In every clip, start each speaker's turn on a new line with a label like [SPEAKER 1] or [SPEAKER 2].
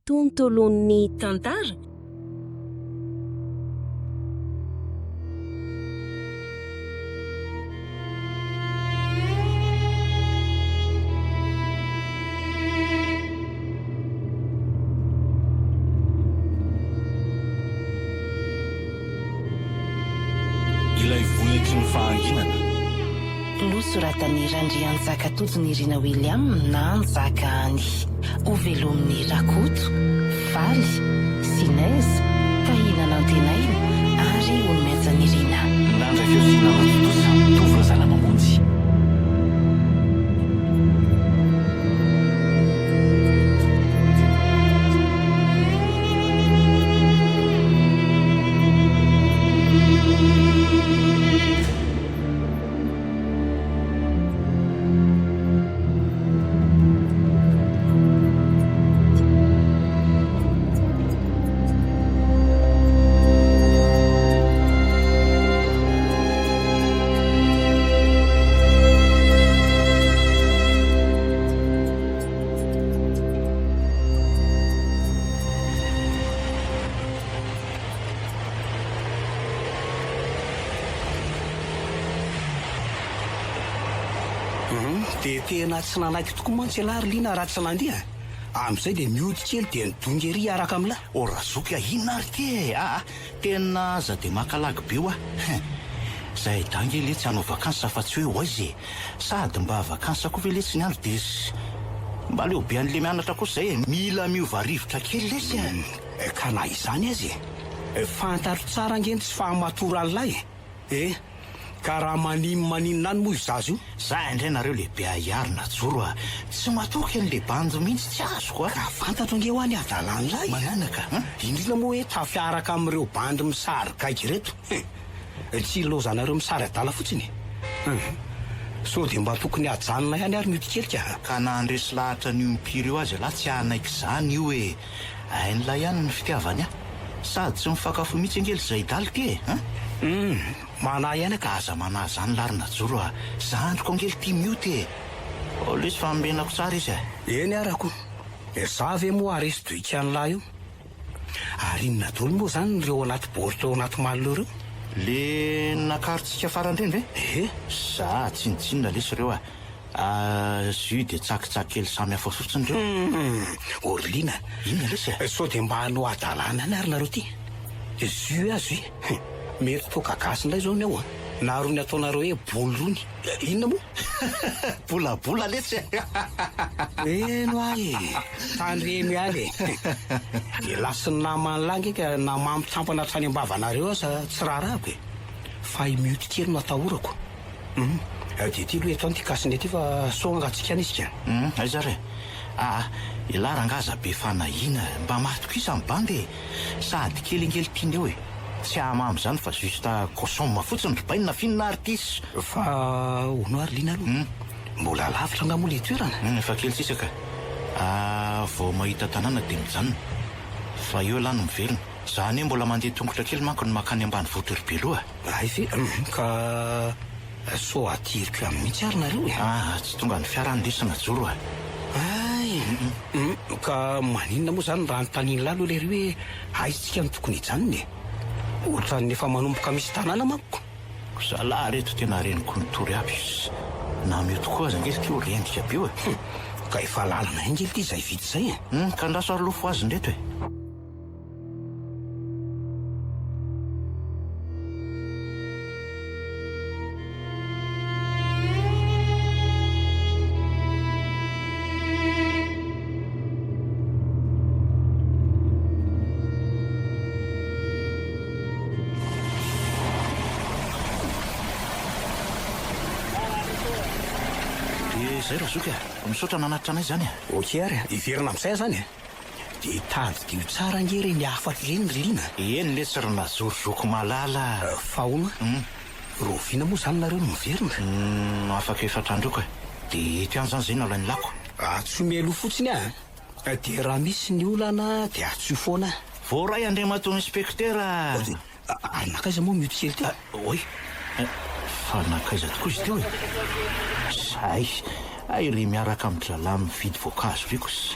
[SPEAKER 1] tontolon'ny tantara.
[SPEAKER 2] Ilay vohitry ny fahanginana.
[SPEAKER 3] Nosoratan'ny Randrianjakatojo-ny Rina William na Njakany ho velomin'ny Rakoto, Valy, Sinaiza, Tahinana Antenaina ary Olomenjan'ny Rina.
[SPEAKER 2] Nandray fiosiana Ratotosa, tovy zana-mamonjy.
[SPEAKER 4] Dia tena tsy nanaky tokoa mantsy alary liana raha tsy nandeha. Amin'izay dia miody kely dia nidongy ery araka amin'lahy.
[SPEAKER 5] O razoky inona ary ty tena za dia makalagy be oa. Zahay dangy le tsy hanao vakansa fa tsy hoe hoaizy sady mba vakansa koa ve le tsy ny andro dia mba leo be an'le mianatra kosa izay mila miova rivotra kely lesy
[SPEAKER 4] Ka na izany azy fantaro tsara angeny tsy fahamatory an'lahy. Ka raha maninona any moa izazy io.
[SPEAKER 5] Za indray nareo lehibe ahiarina joro tsy matoky an'le banjo mihitsy tsy azoko
[SPEAKER 4] Ka fantatro ange ho any adalan'lahy.
[SPEAKER 5] mananaka
[SPEAKER 4] Indrindra moa hoe tafiaraka amin'ireo bandy misary gaika ireto. Tsy lozanareo misary adala fotsiny. So dia mba tokony hajanona ihany ary miody kely
[SPEAKER 5] ka na andresy lahatra ny mpiry eo azy lahy tsy hanaiky izany io hoe hain'lahy ihany ny fitiavany sady tsy mifakafo mihitsy angely zay daly ty
[SPEAKER 4] Mana ihany
[SPEAKER 5] ka aza mana zany larina joro zandriko angely tia mioty lesy fambenako tsara izy
[SPEAKER 4] Eny arako. Za ve moa aresy doika an'lahy io. Ary inona daholo moa zany ireo anaty baoritra ao anaty malina ireo.
[SPEAKER 5] le nakarotsika farandreny ve za tsinitsinina lesy ireo zy dia tsakitsaky kely samy hafa fotsiny reo
[SPEAKER 4] Orlina.
[SPEAKER 5] inona lesy
[SPEAKER 4] So dia mba hanao adalana any ary nareo ty. Zy azy hoe mety toa gagasy indray zao ny ao na rony ataonareo hoe bolo rony. Inona moa?
[SPEAKER 5] bolabola lesy
[SPEAKER 4] Eno ahy tandremy any dia lasy ny naman'lahy ka na mampitampana hatrany ambavanareo aza tsy raharahako fa miody kely no atahorako. Dia ty loha eto any ty kasiny aty fa so angatsika any izy ka.
[SPEAKER 5] aiza re ilarangaza be fanahina mba matoko isa ny bandy sady kelingely tiandreo tsy ahamamy zany fa justa kosoma fotsiny robainina finina artise
[SPEAKER 4] Fa ono ary liana aloha mbola lavitra nga moa le toerana.
[SPEAKER 5] fa kely tsisaka vao mahita tanàna dia mijanona fa eo lahy no mivelona zany hoe mbola mandeha tongotra kely manko ny makany ambany voatery be loha
[SPEAKER 4] Ay fe ka so atiriko amin'ny mihitsy ary nareo
[SPEAKER 5] tsy tonga ny fiarandesana joro
[SPEAKER 4] Ay ka maninona moa zany raha nytaniany lahy aloha le ry hoe aizitsika ny tokony hijanony ohatra ny efa manomboka misy tanàna manko.
[SPEAKER 5] za lahy reto tena reniko nitory aby na meo tokoa aza angely ty rendrika be
[SPEAKER 4] Ka efa lalana angely ty izay vity zay
[SPEAKER 5] ka andraso ary lofo azy ndreto zay razoky misaotra nanatitra anay zany
[SPEAKER 4] Ok ary iverina amin'izay zany dia tady dio tsara angery ny afatra ireny riliana.
[SPEAKER 5] eny le tsy rona zorozoko malala
[SPEAKER 4] Fa ona roviana moa zany nareo no miverina.
[SPEAKER 5] afaka efatrandroko dia eto ihany zany zay nalainy lako
[SPEAKER 4] Tsy mialoha fotsiny dia raha misy ny olana dia atsoy foana.
[SPEAKER 5] voaray andriamatoa inspektera
[SPEAKER 4] Nakaiza moa miody kely ty.
[SPEAKER 5] oy fa nakaiza tokoa izy teo zay Ry miaraka amin'ny lalahy mividy voankazo ve kosa?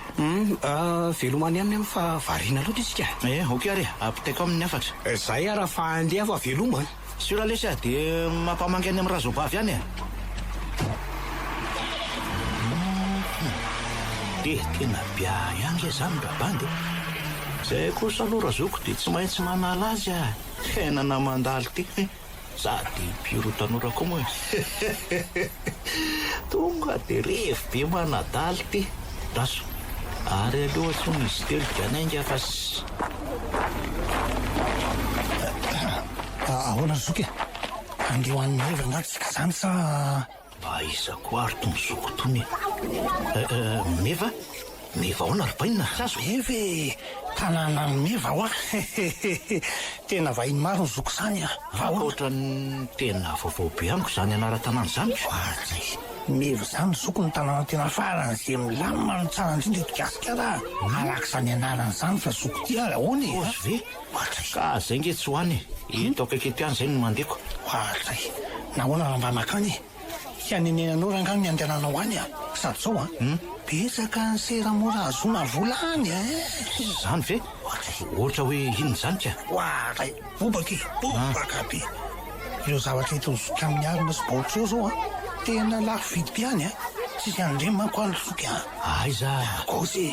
[SPEAKER 4] Velomany aminy amin'ny fa variana loatra isika.
[SPEAKER 5] Ok ary apiteko amin'ny 4.
[SPEAKER 4] Zay raha fa andeha fa velomany.
[SPEAKER 5] Sura lesy dia mampamangy any amin'ny razobavy any dia tena biayangy zany rabandy. Zay kosa aloha razoko dia tsy maintsy manala azy henana mandalo ty sady piro tanora koa moa tonga dia rehefa be manadaly ty raso ary aloha tsy misy telo dianainga fa
[SPEAKER 6] ahoana zoky andeho an'ny meva angatsika zany sa
[SPEAKER 5] mba izako ary tomozoko tony meva ahoana ripainina
[SPEAKER 6] azo eve tanàna ny meva ho tena vahiny maro ny zoko zany
[SPEAKER 5] oatra ny tena vaovao be amiko zany anara-tanàna zany
[SPEAKER 6] azay meva zany zoko ny tanàna tena farany zay milamina no tsara indrindra eto gasikara alaka zany anarany zany fa zoko ty ary ahoany
[SPEAKER 5] ozy ve ka zay nge tsy hoany ito akaikety any zay no mandeko
[SPEAKER 6] azay nahoana raha mba makany tsy anenenanao rangano ny andehananao any sady zao betsaka ny seramora azona volany
[SPEAKER 5] zany ve ohatra hoe inony zany ka
[SPEAKER 6] oaray bobaka be ireo zavatra hita zoky amin'ny arina sy baotreo zao tena lafo vidy be any tsisy andreny manko any zoky
[SPEAKER 5] aiza
[SPEAKER 6] kosy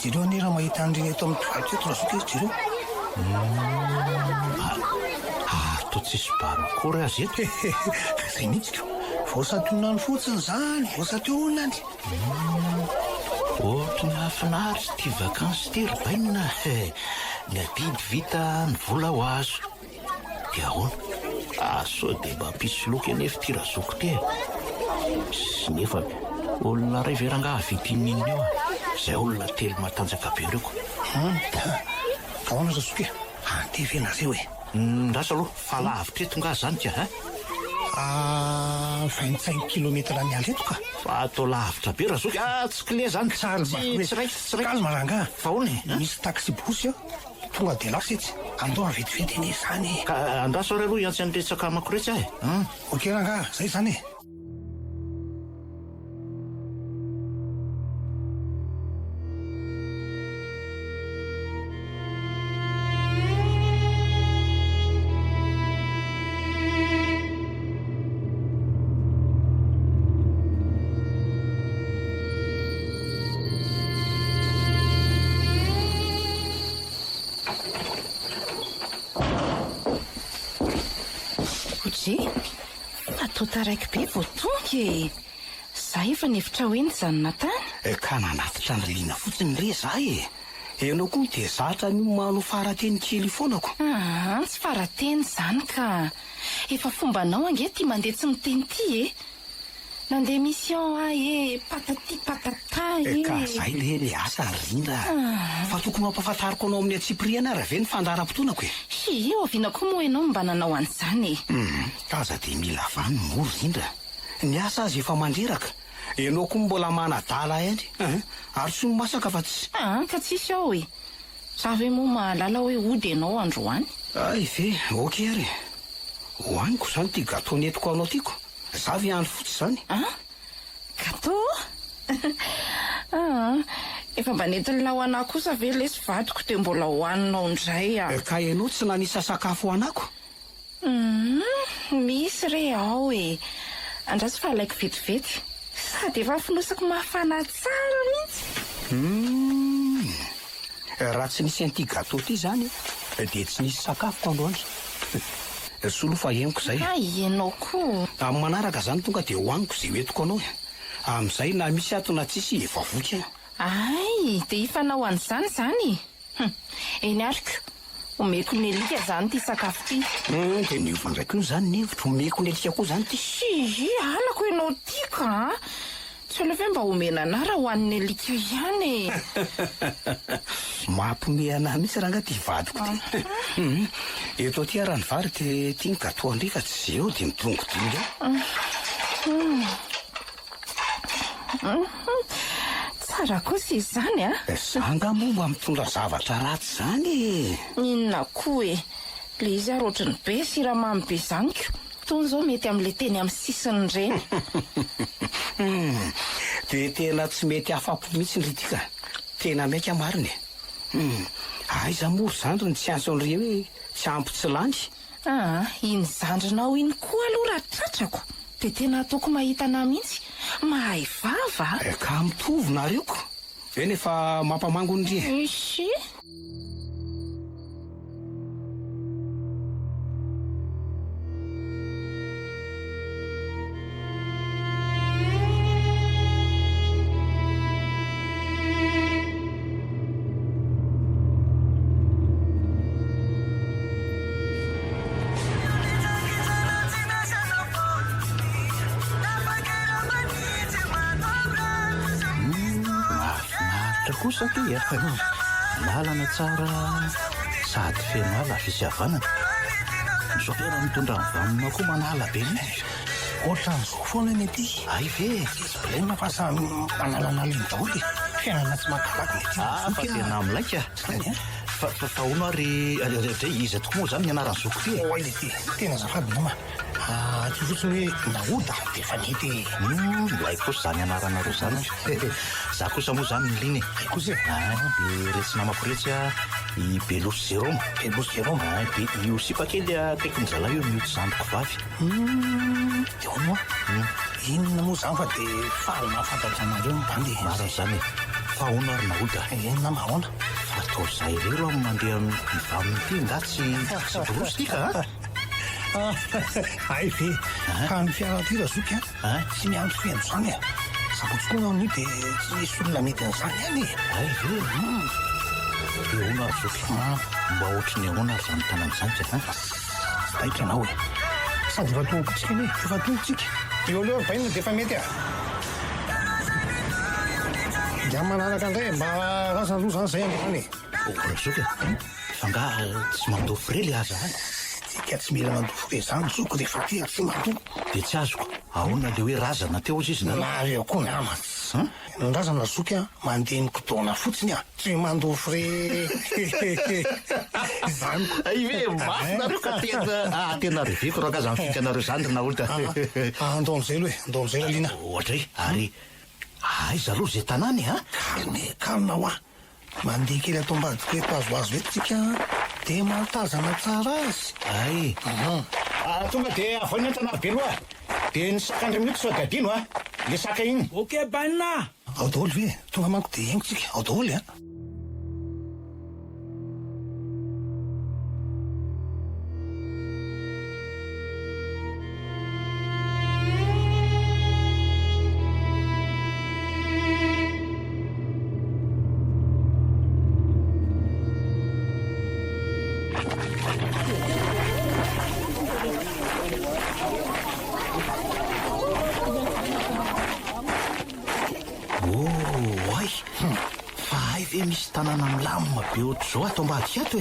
[SPEAKER 6] jereo ani raha mahita andreny eto amin'ny pivarotra eto raha zoky izy jereo
[SPEAKER 5] to tsisy barakory azy eto
[SPEAKER 6] zay mihitsika voasatonany fotsiny zany voasatonany
[SPEAKER 5] ohatra ny hafinaritsy ty vakansy ty ribainina ny adidy vita ny vola ho azo dia ahoana so dia mba mpisoloky anefa ty razoko ty sy nefa olona ray veranga vidininina eo zay olona telo matanjaka be reko
[SPEAKER 6] ahoana razoky antevenareo
[SPEAKER 5] ndrasa aloha fa lavitra eto nga zany ka
[SPEAKER 6] 25 kilometra ny aly eto ka
[SPEAKER 5] fa atao lavitra be raha zoky tsy kle zany
[SPEAKER 6] maranga
[SPEAKER 5] fa hoany
[SPEAKER 6] misy taxi bosy tonga dia lafo setsy andoa vetivety ene zany
[SPEAKER 5] ka andraso ry aloha iantsy anyretsaka makoretsy
[SPEAKER 6] ok ranga zay zany
[SPEAKER 3] atao taraiky be vo tonga zay efa nefitra hoeny zany natany
[SPEAKER 4] ka nanatitra ny lina fotsiny re zay enao koa dia zatra ny mano farateny kely foanako
[SPEAKER 3] tsy farateny zany ka efa fombanao ange ty mandeha tsy miteny ty nandeha mission patati patata
[SPEAKER 4] ka zay le asa rindra fa tokony mampafantariko anao amin'ny atsipriana raha ve ny fandaram-potoanako
[SPEAKER 3] io aviana koa moa ianao mba nanao an'izany
[SPEAKER 4] kaza dia mila vany moro rindra ny asa azy efa mandreraka enao koa mbola manadala endry ary tsy masaka fa tsy
[SPEAKER 3] ka tsisy ao za ve moa mahalala hoe ody ianao androany
[SPEAKER 4] ay ve ok ary hoaniko zany ty gato netiko anao tiako za ve andro fotsy zany
[SPEAKER 3] gato efa mba nentiny lahoana kosa ve lesy vadiko dia mbola hoaninao ndray
[SPEAKER 4] ka ianao tsy nanisa sakafo hoanako
[SPEAKER 3] misy re ao andrasy fa alaiko vetivety sady efa finosako mafana tsara mihitsy
[SPEAKER 4] raha tsy nisy an'ity gato ty zany dia tsy nisy sakafoko androany solo fa henoko zay
[SPEAKER 3] ianao koa
[SPEAKER 4] amin'ny manaraka zany tonga dia hoaniko zay hoentiko anao amin'izay na misy ato na tsisy efa voky
[SPEAKER 3] ay dia ifanao an'izany zany eny ariko omeko ny alika zany ty sakafo ty
[SPEAKER 4] dia niova ndraiky io zany nevitra omeko ny alika koa zany ty
[SPEAKER 3] alako ianao tika tsy ola ve mba omena ana raha hoan'ny alika ihany
[SPEAKER 4] mampome anahy mihitsy raha nga ty vadiko ty eto ty raha ny vary ty ny gato andrika tsy zeo dia midongodonga
[SPEAKER 3] tsara kosa izy zany
[SPEAKER 4] zanga moa mba mitondra zavatra ratsy zany
[SPEAKER 3] inona koa le izy ary ohatrany be siramamy be zaniko tony zao mety amin'le teny amin'ny sisiny reny
[SPEAKER 4] dia tena tsy mety hafapo mihitsy ry tika. Tena maika mariny. Aiza mory zandriny tsy anson'ireo hoe tsy ampy tsy landy.
[SPEAKER 3] Iny zandrinao iny koa aloha raha tratrako dia tena ataoko mahita na mihitsy mahay vava.
[SPEAKER 4] Ka mitovy nareo ko. Eny efa mampamango ny ry.
[SPEAKER 3] Isy.
[SPEAKER 5] Kosa ty lalana tsara sady feno ala fisiavanana. Ny sofera mitondra ny vanona koa manala be mihitsy.
[SPEAKER 6] Ohatran'izao foana ny aty.
[SPEAKER 5] Ay ve
[SPEAKER 6] Izy bolena fa sa manalana leny daholo fiainana tsy makalaky ny
[SPEAKER 5] fa tena milaika. Fa ono ary izy tokoa moa zany ny anarany zoko ty.
[SPEAKER 6] Oay le ty tena zafady nama. Ty fotsiny hoe naoda dia efa nety.
[SPEAKER 5] Ilay kosa zany anarana roa zany. Za kosa moa zany ny liny.
[SPEAKER 6] Ay kosa
[SPEAKER 5] dia retsy namapiretsy i Belosy Jérôme.
[SPEAKER 6] Belosy Jérôme.
[SPEAKER 5] Dia io sipakely akaiky ny zalahy io mioty zandriko vavy.
[SPEAKER 6] Dia ao moa. Inona moa zany fa dia faly mahafantatra anareo mibandy.
[SPEAKER 5] Marina zany fa ahoana ary naoda.
[SPEAKER 6] Inona mahoana?
[SPEAKER 5] Fa atao izay ireo raha mandeha mivaminy ity nga tsy borosy tika.
[SPEAKER 6] Ay ve ka ny fiara ty raha zoky tsy miandro feno zany sabotsikoa ny dia tsy misy olona mety n'izany ihany.
[SPEAKER 5] Ay ve dia ahoana ary zoky mba ohatry ny ahoana ary zany tanan'izany
[SPEAKER 6] taitra anao sady efa tombokontsika ny efa tombotsika eo aleoa vainina dia efa mety dia manaraka indray mba razaloha zany zay andrefany.
[SPEAKER 5] Zoky fa nga tsy mandao frely aza
[SPEAKER 6] ka tsy mila mandofo be zany zoko rehefa ty tsy mandoko
[SPEAKER 5] dia tsy azoko ahoana le hoe razana teo izy izy
[SPEAKER 6] na reo koa ny ama ny razana zoky mandeha ny kotaona fotsiny tsy mandofo re zany
[SPEAKER 5] ay ve masinareo ka tena reveko raha ka zany fikanareo zany na olona
[SPEAKER 6] andao am'izay aloha andao am'izay lalina
[SPEAKER 5] ohatra ary aiza aloha zay tanany
[SPEAKER 6] kalme ho mandeha kely atao mbadiko eto azoazo etsika dia mahatazana tsara azy.
[SPEAKER 5] Ay
[SPEAKER 6] tonga dia avoiny an-tanahy beloa dia ny sakandry minutes fa dadino le saka iny.
[SPEAKER 4] Ok banina
[SPEAKER 6] ao daholo ve tonga manko dia haingotsika ao daholo
[SPEAKER 5] misy tanàna milamina be ohatr'izao atao mbady ato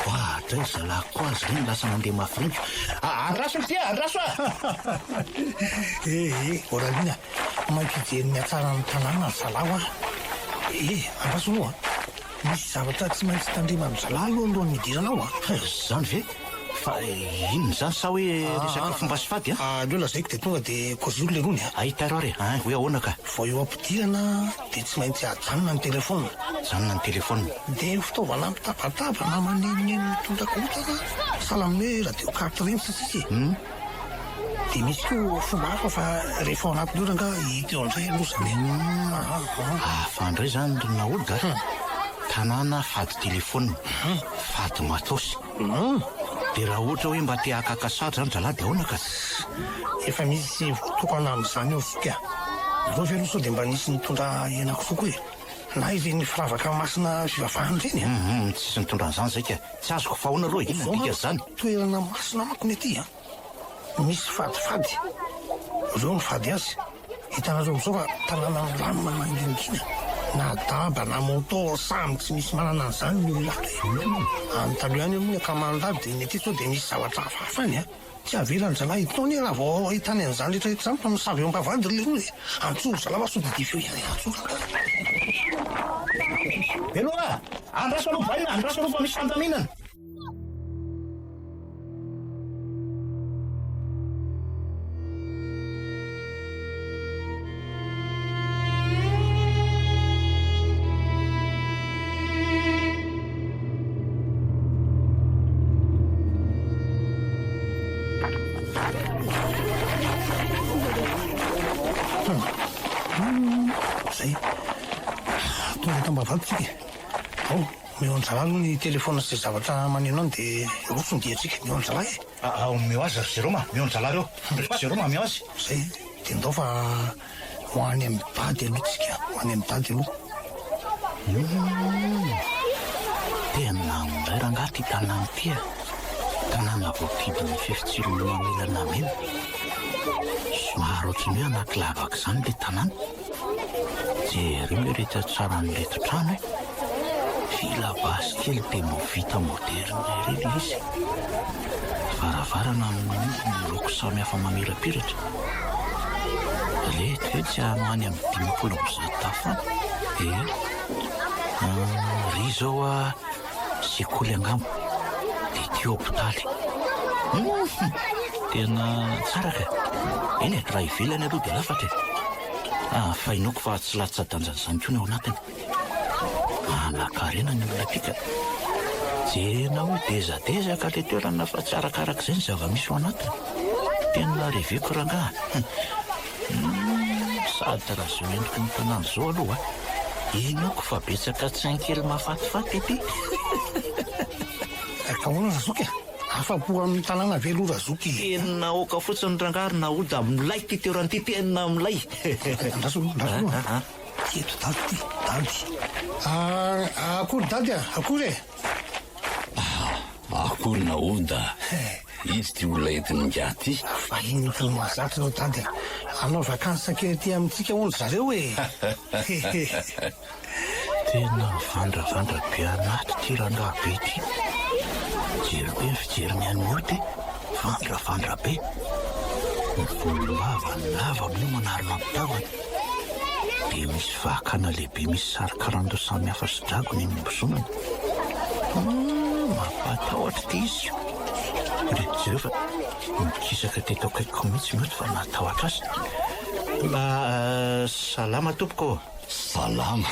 [SPEAKER 5] ohatra zalako azy reny lasa mandeha mafiringo
[SPEAKER 6] andraso ty andraso oralina mampijery ny atsara ny tanàna ny zalaho andraso aloha misy zavatra tsy maintsy tandrema amin'ny zalahy aloha alohan'ny midiranao
[SPEAKER 5] zany ve fa inony zany sa hoe resaka fomba sy fady
[SPEAKER 6] aleo lazaiko dia tonga dia kozy olo le rony
[SPEAKER 5] ahitaro ary hoe ahoana ka
[SPEAKER 6] vao eo ampidirana dia tsy maintsy ajanona ny telefona
[SPEAKER 5] janona ny telefona
[SPEAKER 6] dia fitaovana mitabataba na manenoneny mitondra kolotana salamine radio carte reny sisisy dia misy koa fomba hafa fa rehefa ao anatin'ora nga hita eo an'izay losany
[SPEAKER 5] afandray zany naolga tanàna fady telefona fady matosy dia raha ohatra hoe mba te hakakasary zany zalahy dia ahoana ka
[SPEAKER 6] efa misy tokana amin'izany eo soka alo ve aloha sao dia mba nisy nitondra ianako soko na ireny firavaka masina fivavahany reny
[SPEAKER 5] tsisy nitondra an'izany zay ka tsy azoko fa ahoana aloha inona dika zany
[SPEAKER 6] toerana masina manko ny aty misy fadifady ireo ny fady azy hitanareo amin'izao fa tanàna milamina mangingina na daba na moto samy tsy misy manana an'izany ny olona anytaloha ihany moa akamanodady dia ny aty sao dia misy zavatra hafahafany tsy avelany zalahy hitony raha vao hitany an'izany rehetrarehetra zany fa misavy eo ampavady le hoe antsoro zalahy fa sao dia difeo ihany antsoro beloa andraso aloha baina andraso aloha fa misy fandaminana zay tonga tambavaditsika ao mihoany zala aloha ny telefona sy zavatra maneno any dia rosony diatsika mihoany zala e
[SPEAKER 5] mio azy ry zeroma mihoany zala reo zeroma mio azy
[SPEAKER 6] zay dia ndao fa hoany amin'ny dady aloha tsika hoany amin'ny dady aloha
[SPEAKER 5] tena mindray rangaha ty tanàna ty a tanàna voapidin'ny fifitsiron'ny mamelana mena somary ohatrany hoe anaty lavaka izany le tanàna jereo le rehetra tsara nyreto trano e filabasy kely dia movita moderna ireny izy varavarana miloko samy hafa mamirapiratra reto hoe tsy ahano any amin'ny 50 tafany ry zao a sekoly angambo dia tio hôpitaly tena tsara ka eny e raha ivelany aloha dia lafatra fainoko fa tsy latsa-danjany izany koa ny ao anatiny anakarena ny olona pika jena hoe dezadezaka le toerana fa tsy arakarak' izay ny zava-misy ao anatiny tena reveko rangaha sady raha zao endrika ny tanàna zao aloha inoko fa betsaka tsain-kely mahafatifaty ety
[SPEAKER 6] ka hoana razoky afa-po amin'ny tanàna velo razoky
[SPEAKER 5] tena oka fotsiny rangary na oda milay ty teoran'ity tena milay
[SPEAKER 6] ndrazoloha eto dady ty dady akory dady a akory e
[SPEAKER 2] akory na oda izy ty olona entiny ngaty
[SPEAKER 6] fa iny ty mahazatra reo dady anao vakansy kely ty amintsika ony zareo e
[SPEAKER 5] tena vandravandra be anaty ty rangaha be ty jery be ny fijeriny any moty vandravandra be ny vololava ny lava amin'io manarina ampitavany dia misy vakana lehibe misy sarikarandro samy hafa sy dragony ny mbosonany mampatahotra ty izy re jereo fa mikisaka teto akaikiko mihitsy mihitsy fa natahotra azy mba salama tompoko
[SPEAKER 2] salama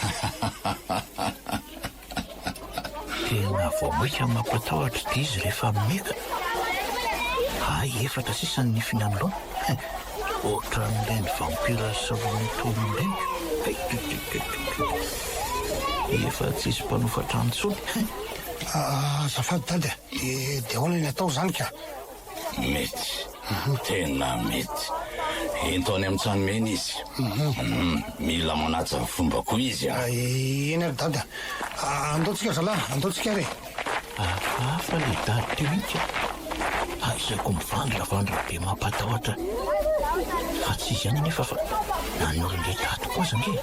[SPEAKER 5] tena voamika mampatahotra ty izy rehefa meka ay efatra sisany nifiny amin'loana ohatra n'ilay ny vampira savonytonon'ireny efa tsisy mpanofatra antsony
[SPEAKER 6] zafady dady dia ahoana ny atao zany ka
[SPEAKER 2] mety tena mety ento any amin'ny tranomena izy mila manaja ny fomba koa izy
[SPEAKER 6] eny ary dady andaotsika zalahy andaotsika ary
[SPEAKER 5] afa le dady teo inka aizako mivandravandra be mampatahotra fa tsy izy ihany nefa fa nan'olon'le dady koa zange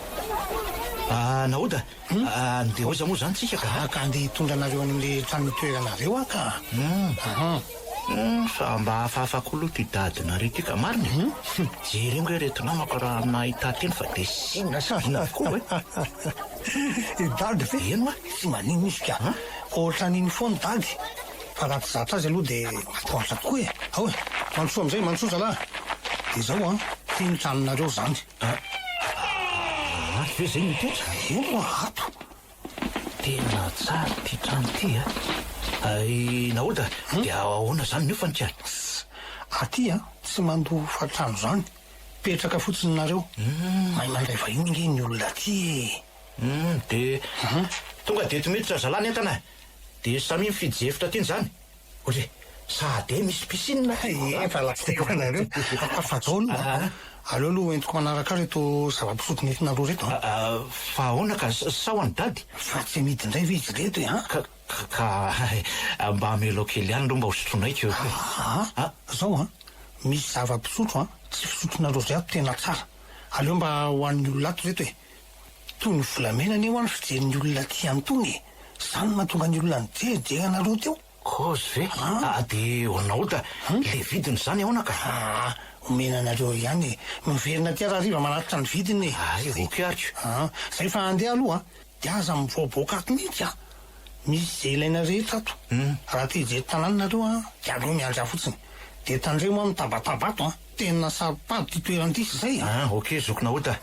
[SPEAKER 5] naoda andeha oza moa zany tsika
[SPEAKER 6] ka andeha hitondra anareo any amin'le trano toeranareo a ka
[SPEAKER 5] fa mba hafahafakoloha ty dadinareo ty ka mariny jereo nge reto namako raha nahita teny fa dia sina koa
[SPEAKER 6] e dady fe
[SPEAKER 5] eno a
[SPEAKER 6] tsy manino izy ka ohatra niny foany dady fa raha tsy zatra azy aloha dia matahotra tokoa e ao e mantsoa amin'izay mantsoa zalahy dia zao a ty ny tranonareo zany
[SPEAKER 5] aty ve zay mitoetra
[SPEAKER 6] eno ato
[SPEAKER 5] tena tsara ty trano ty naoda dia ahoana zany niofany ty any
[SPEAKER 6] aty a tsy mandoa fatrano zany petraka fotsiny nareo mahay mandray vahiny nge ny olona ty
[SPEAKER 5] dia tonga dia tomiditra zalany entana dia samy mifijefitra tiny zany otre sady misy pisina
[SPEAKER 6] efa latsiteko anareo afajaona aleo aloha entiko manaraka reto zava-pisotro nentinareo reto
[SPEAKER 5] fa ahoana ka sahoany dady
[SPEAKER 6] fa tsy mity indray ve izy reto e
[SPEAKER 5] ka mba melo kely ihany aloha mba hosotronaiko
[SPEAKER 6] zao a misy zava-pisotro tsy fisotronareo zay ato tena tsara aleo mba hoan'ny olona ato reto e toy ny volamena ne ho any fijerin'ny olona ty antony e zany mahatonga ny olona nijerijera anareo teo
[SPEAKER 5] kozy ve dia onaoda le vidiny zany ahoana ka
[SPEAKER 6] omena anareo ihany miverina ty raha riva manatitra ny vidiny
[SPEAKER 5] vokiariko
[SPEAKER 6] zay fa andeha aloha dia aza mivoaboaka ato mihitsy misy zay ilaina rehetra ato raha te hijery tanànanareo dia aleo miandra fotsiny dia tandrey moa mitabatabato tena sapady ty toeran'ity zay
[SPEAKER 5] ok zokonaoda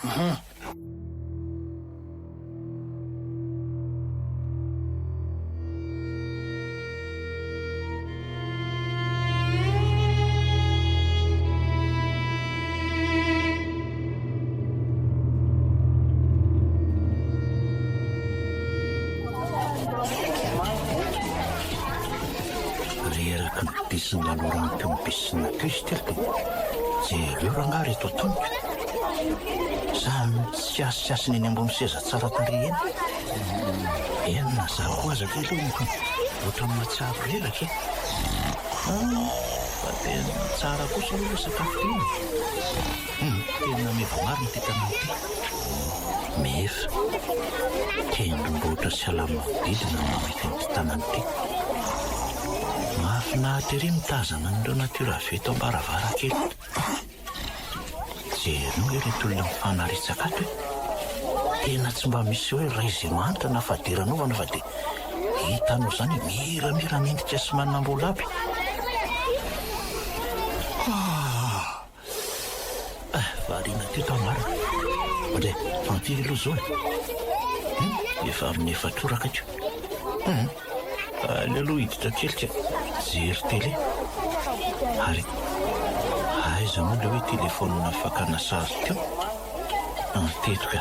[SPEAKER 5] araky ny disiny laloran'ny mpiomibisina kristy ato jereo ranga reto atoniko samy tsy asiasiny eny ambony seza tsara tare eny enina za koa aza ke aloha ohatra ny matsaro reraka fa tena tsara kosa aloha sakafo teny tena mevomary ny tetanao ty mefa tendromboatra sy alamavdidina mamety nyty tanany ty mahafinahitra ery mitazana n'ireo natiora veto ambaravara kely jereo ireto olona mifanaritsaka ato tena tsy mba misy hoe ray izay manitra na fadiranovana fa dia hitanao zany miramira nendrika sy manambola aby variana teto amarina ondray fampiry aloha zao efa amin'ny efatroraka ito ale aloha hiditra kelika jery tele ary aiza moa le hoe telefonina fakana sary teo tetoka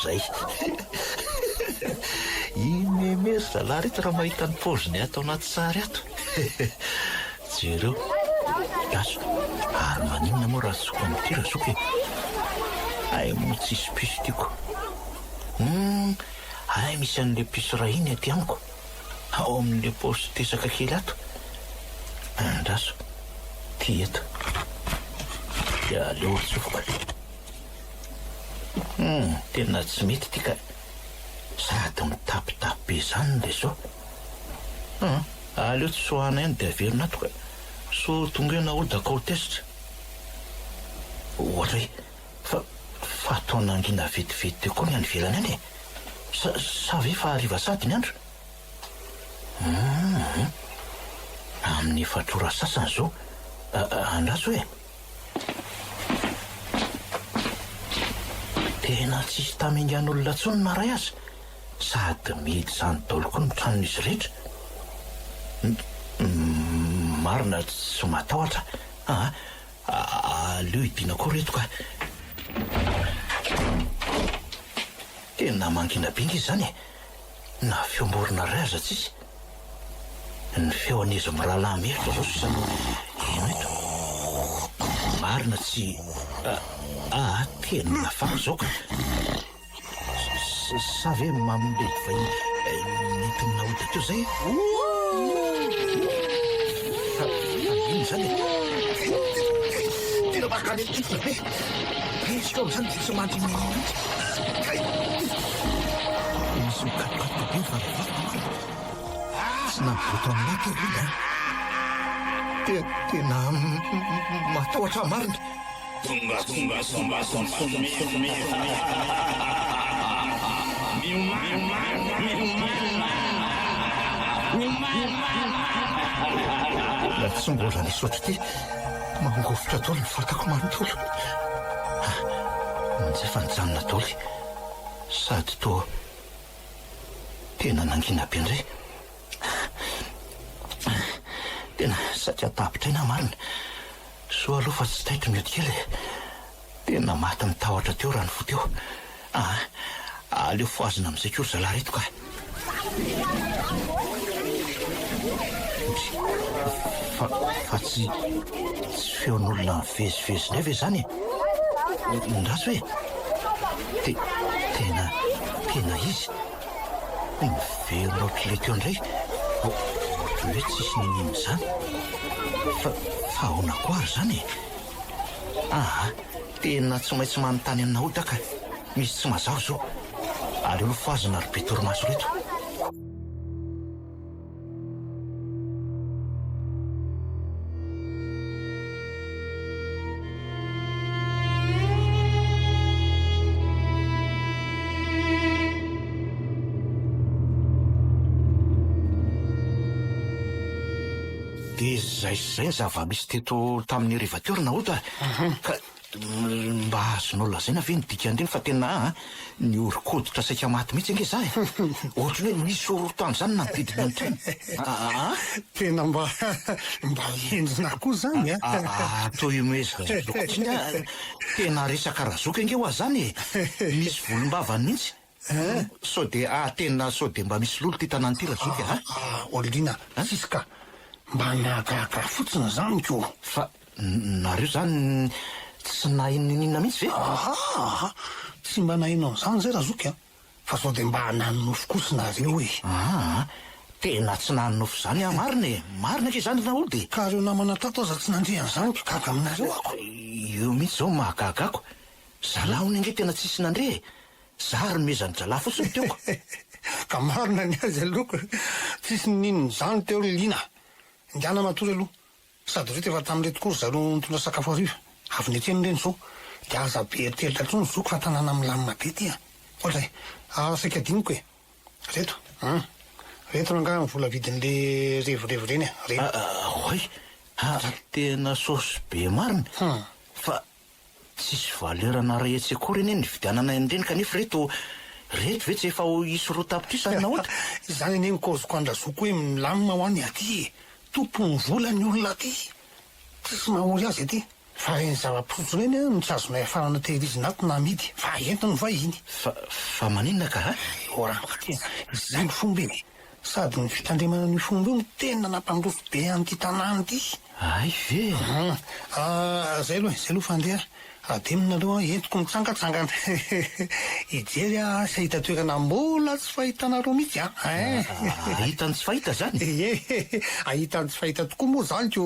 [SPEAKER 5] zay imemery zalahy reto raha mahita ny poziny ato anaty sary ato jereo aso ary maninona moa raha soka amity rasoka ay moa tsisy piso tiako ay misy an'le piso raha iny aty amiko ao amin'le posy tesaka kely ato andraso ty eto dia aleo tsofoka tena tsy mety ty ka sady mitapitapy be zany le so aleo tsy soahana ihany dia averina ato ka so tonga eo na olo dakao tesitra ohatra hoe fa ataona angina vetivety teo koa ny any velany any e sa ve fa hariva sady ny andro amin'ny efatrora sasany zao andraso hoe tena tsisy tamingan'olona tsony naray azy sady mihidy zany daolo koa ny tranon'izy rehetra marina tsy matahotra aleo hidina koa reto ka tena mangina bingy izy zany na feomborona ray aza tsisy ny feo an'izy mirahalahy mihitra zao sisany ino eto marina tsy tena nafako zao ka sa ve mamindety va nety minaody teo zay ino zany tena makany izy kao zany tsy mandry misy mikatokato be varavara tsy namboto aminaty rina tena matahotra marina
[SPEAKER 2] Tunga somba
[SPEAKER 5] la tsy mbola nisotra ty mangofotra daoly ny fatako manontolo njefa nijanona daoly sady toa tena nangina be indray tena satria tapitra ina marina so aloha fa tsy taitro mety kely tena maty mitahotra teo raha ny fo teo aleo foazina amin'izay kory zalahy reto ka fa tsy feon'olona mivezivezy ndray ve zany ndraso hoe tena izy miverona ohatr'le teo indray ohatra hoe tsisy ninino zany fa ahoana ko ary zany tena tsy maintsy manontany amina odaka misy tsy mazao zao aleo foazina ry be torimaso reto de zay ny zava-misy teto tamin'ny riva teo rana ota ka mba azon'olona zay na ve nidika andreny fa tena ny orokoditra saika maty mihitsy ange za ohatra hoe misy orotany zany nampidina ny treny
[SPEAKER 6] tena mba endrina koa zany
[SPEAKER 5] to imeza lokotsiny tena resaka razoka ange ho azy zany misy volombavany mihitsy sao de tena sao de mba misy lolo ty tanàny ty raha zoky
[SPEAKER 6] Olina sisy ka mba nahagaga fotsiny zany ko.
[SPEAKER 5] fa nareo zany tsy nahininina mihitsy ve
[SPEAKER 6] Tsy mba nahino an'izany zay raha zoky fa sao de mba nanonofo kosa nareo e.
[SPEAKER 5] tena tsy nanonofo zany marina ke zany naolo de
[SPEAKER 6] Ka reo namana tato aza tsy nandre an'izany ko gaga aminareo ako.
[SPEAKER 5] io mihitsy zao mahagagako zalahony ange tena tsisy nandre zary mezany jala fotsiny teoko
[SPEAKER 6] Ka marina ny azy aloko tsisy ninony zany teo Lina. Indiana matory aloha sady reto efa tamin'reto kory zareo mitondra sakafo ariva avy ny atreny reny zao de aza be eritelitra trony zoko fa tanàna milamina be ty ohatra saika diniko e reto reto ranga vola vidin'le revorevo reny
[SPEAKER 5] hoy tena saosy be marina fa tsisy valerana rehetsi akory eny ny vidianana endreny kanefa reto ve tsy efa isy roa tapitra isany nahotra
[SPEAKER 6] zany eny kozoko andrazoko hoe milamina ho any aty tompony vola ny olona aty tsisy mahory azy aty fa reny zava-pisotro reny nitsazonay afarana tehirizina ato namidy fa entiny vahiny
[SPEAKER 5] fa maninona ka
[SPEAKER 6] oraty zany fomba eny sady ny fitandremana ny fomba io no tena nampandrofo be an'ity tanàny ity
[SPEAKER 5] ay ve
[SPEAKER 6] zay aloha fandeha ademinareo entiko mitsangatsangana ijery sy ahita toerana mbola tsy fahitanareo mihitsy
[SPEAKER 5] ahitany tsy fahita zany
[SPEAKER 6] ahitany tsy fahita tokoa moa zany ko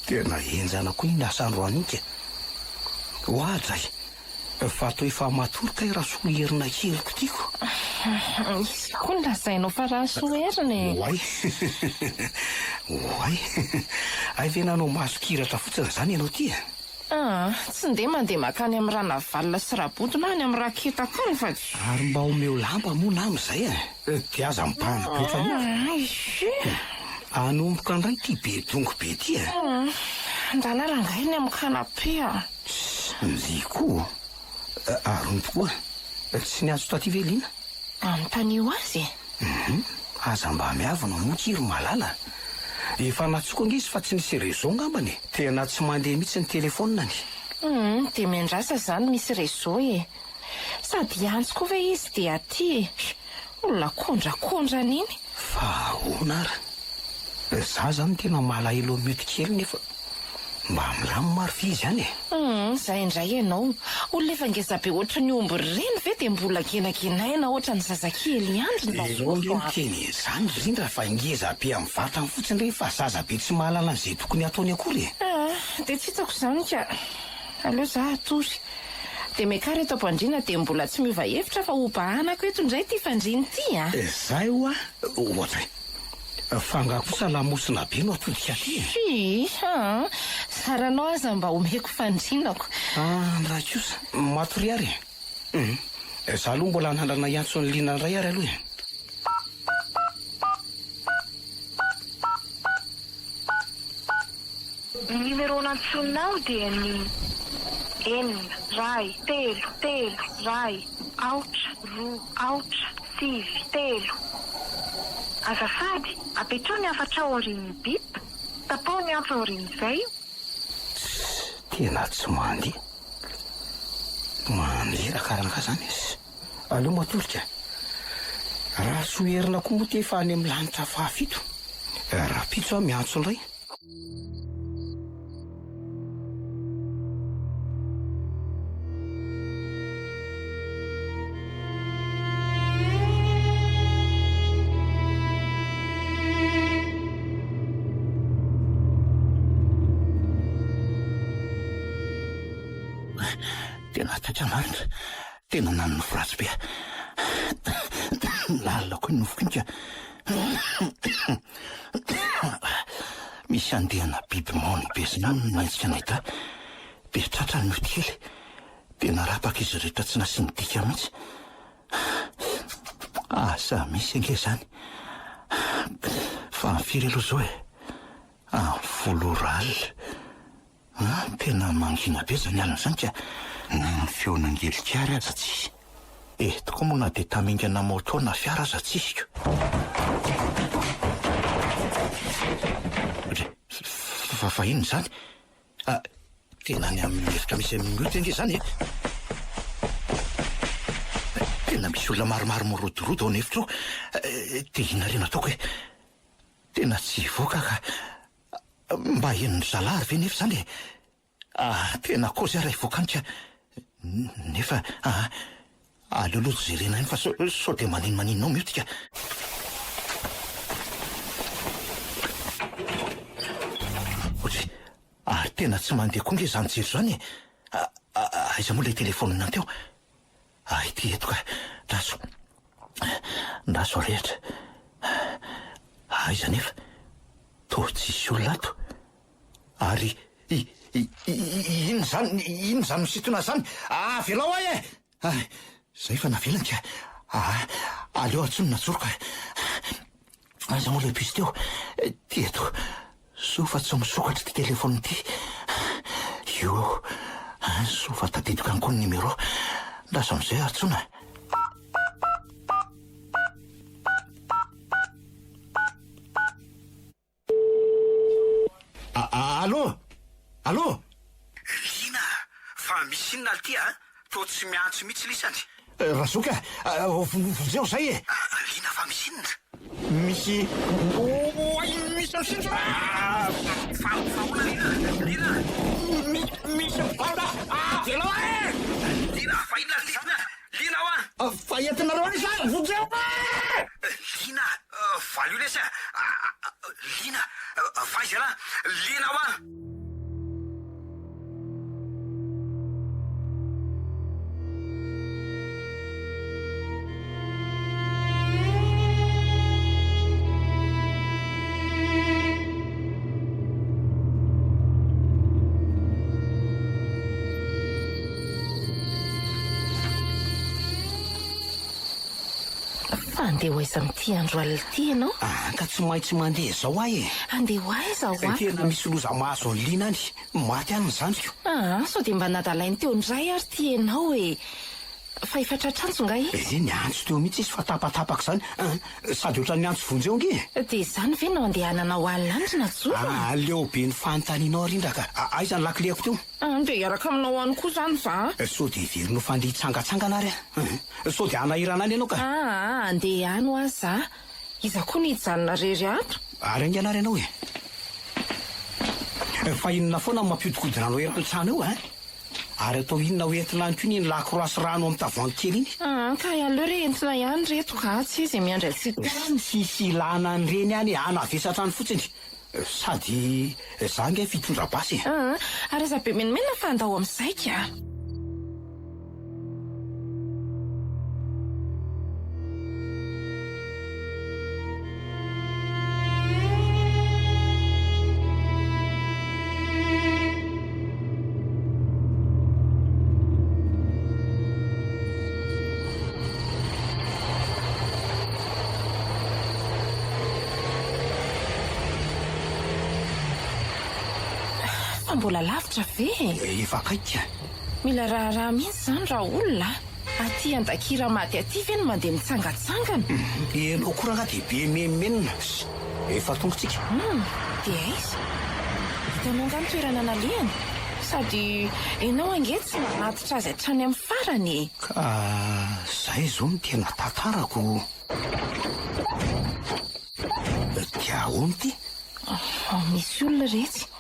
[SPEAKER 4] tena enjana koa iny asandroany ika ohatray fa to efa matoroka raha soherina keliko tiako
[SPEAKER 3] izy koa ny lazainao fa raha soherina
[SPEAKER 4] oay ay ve nanao masokiratra fotsiny zany ianao ty
[SPEAKER 3] tsy nde mandeha makany amin'ny rana valina sy rabotona any amin'ny raketa kany fa
[SPEAKER 4] ary mba omeo lamba moa na am'izay de aza mipanapotra anomboka andray ty be dongo be ty
[SPEAKER 3] ndalarangay ny amin'ny kanape
[SPEAKER 4] zy koa arompo koa tsy ny azo taty velina
[SPEAKER 3] amin'ny tanio azy
[SPEAKER 4] aza mba miavana moa tsiry malala efa natsoka angizy fa tsy nisy réseau ngambany tena tsy mandeha mihitsy ny telefonina
[SPEAKER 3] de miandrasa zany misy réseau sady antso koa ve izy de aty olona kondrakondrana iny
[SPEAKER 4] fa onara za zany tena malahelo mety kely nefa mba milamo maro fizy any
[SPEAKER 3] zay indray ianao olona efa ngeza be ohatra ny omby reny ve de mbola kenakenaina ohatra ny zazakely
[SPEAKER 4] androteny zany rindra fa ngeza be amin'ny vatany fotsiny reny fa zaza be tsy mahalala an'izay tokony ataony akory
[SPEAKER 3] de tsy hitako zany ka aleo za atory de mekary eto ampandrina de mbola tsy miova hevitra fa hobahanako eto indray ty fandriny ty
[SPEAKER 4] zay oa ohatra fanga kosa lamosina be no atodika ty
[SPEAKER 3] saranao aza mba omeko fandrinako
[SPEAKER 4] raha kosa matory ary za aloha mbola nandrana iantso ny lina ray ary aloha
[SPEAKER 7] ny numéro nantsonao dia ny enina ray telo ray aotra roa aotra sivy telo azafady apetrao ny afatra aorian'ny bip tapao ny antso aorian'izay
[SPEAKER 4] tena tsy mandeha rakaraka zany izy aleo matorika raha soherina koa moa ty efa any amin'ny lanitra fahafito raha pitso aho miantso indray
[SPEAKER 5] tena tatramarina tena nanony firatsy be lalina koa ny nofokinika misy andehana biby maony be zinany maintsika nahita be tratra ny mety kely tena rapaka izy rehetra tsy nasiny dika mihitsy sa misy ange zany fa firy aloha zao foloral tena mangina be zany alina zany ka na feonangelikary aza tsisy tokoa moa na dia tamingana moto na fiara aza tsisy fa inona zany tena ny amin'ny efitra misy minota inge zany tena misy olona maromaro morodorodo ao an'efitra ao dia ina reny ataoko hoe tena tsy voaka ka mba henony zalary ve nefa zany tena kozy ary voakany ka nefa aleoloto jerena iny fa sao dia maninao miotika ohatry ary tena tsy mandeha koa nge zany jero zany aiza moa ilay telefonina anteo ity eto ka ndaso rehetra aiza nefa to tsisy olona ato ary ino zany misitona zany velao ahy zay fa navelany ka aleo atsony najoroka aiza moa ilay pisy teo ty eto so fa tsy misokatra ty telefony ty io so fa tadidiko any koa ny numero ndasa am'izay atsona allo
[SPEAKER 4] lina fa misy inona ty to tsy miantso mihitsy lisany
[SPEAKER 5] rasoka vonjeo zay
[SPEAKER 4] lina fa misy inona
[SPEAKER 5] misy
[SPEAKER 4] faona lina
[SPEAKER 5] misy faona velao
[SPEAKER 4] lina fa inona lina
[SPEAKER 5] fa entinareo any zany vonjeo
[SPEAKER 4] lina valio lesa lina faizana lina
[SPEAKER 3] andeha ho aiza mity andro alina ty ianao
[SPEAKER 4] ka tsy maintsy mandeha zao ahy
[SPEAKER 3] andeha ho aiza ho
[SPEAKER 4] tena misy loza mahazo ny lina any maty any ny zandriko
[SPEAKER 3] sao dia mba nadalainy teo ndray ary ty ianao fa efatratrantso ngay
[SPEAKER 4] ny antso teo mihitsy izy fa tapatapaka zany sady oatra ny antso vonjeo nge
[SPEAKER 3] dia zany ve nao andehanana ho alina andry najoro
[SPEAKER 4] leo be ny fanontanianao rindraka aiza ny lakileko teo
[SPEAKER 3] dia iaraka aminao any koa zany za
[SPEAKER 4] so dia verino fandeha hitsangatsangana ary so dia anahirana any ianao ka
[SPEAKER 3] andeha any ho azy za iza koa ny hijanona rery ato
[SPEAKER 4] ary ange anary ianao fa inona foana mampiodikodina anao erantsana eo ary atao inona hoentina any koa ny lakoroasy rano amin'ny tavoangy kely iny
[SPEAKER 3] ka aleo re entina ihany reto ka tsy izy miandry atsika
[SPEAKER 4] sisy ilana any reny any anavesatra any fotsiny sady za nge fitondra basy
[SPEAKER 3] ary aza be menimena fa andao amin'izay ka mbola lavitra ve
[SPEAKER 4] efa kaika
[SPEAKER 3] mila raharaha mihitsy zany raha olona aty andakira maty aty ve no mandeha mitsangatsangana
[SPEAKER 4] enao koranga dia be memenina efa tongotsika
[SPEAKER 3] dia aiza hitanao ngany toerana nalehany sady enao ange tsy manatitra azy hatrany amin'ny farany
[SPEAKER 4] ka zay zao no tena tantarako dia ahoany ty
[SPEAKER 3] misy olona retsy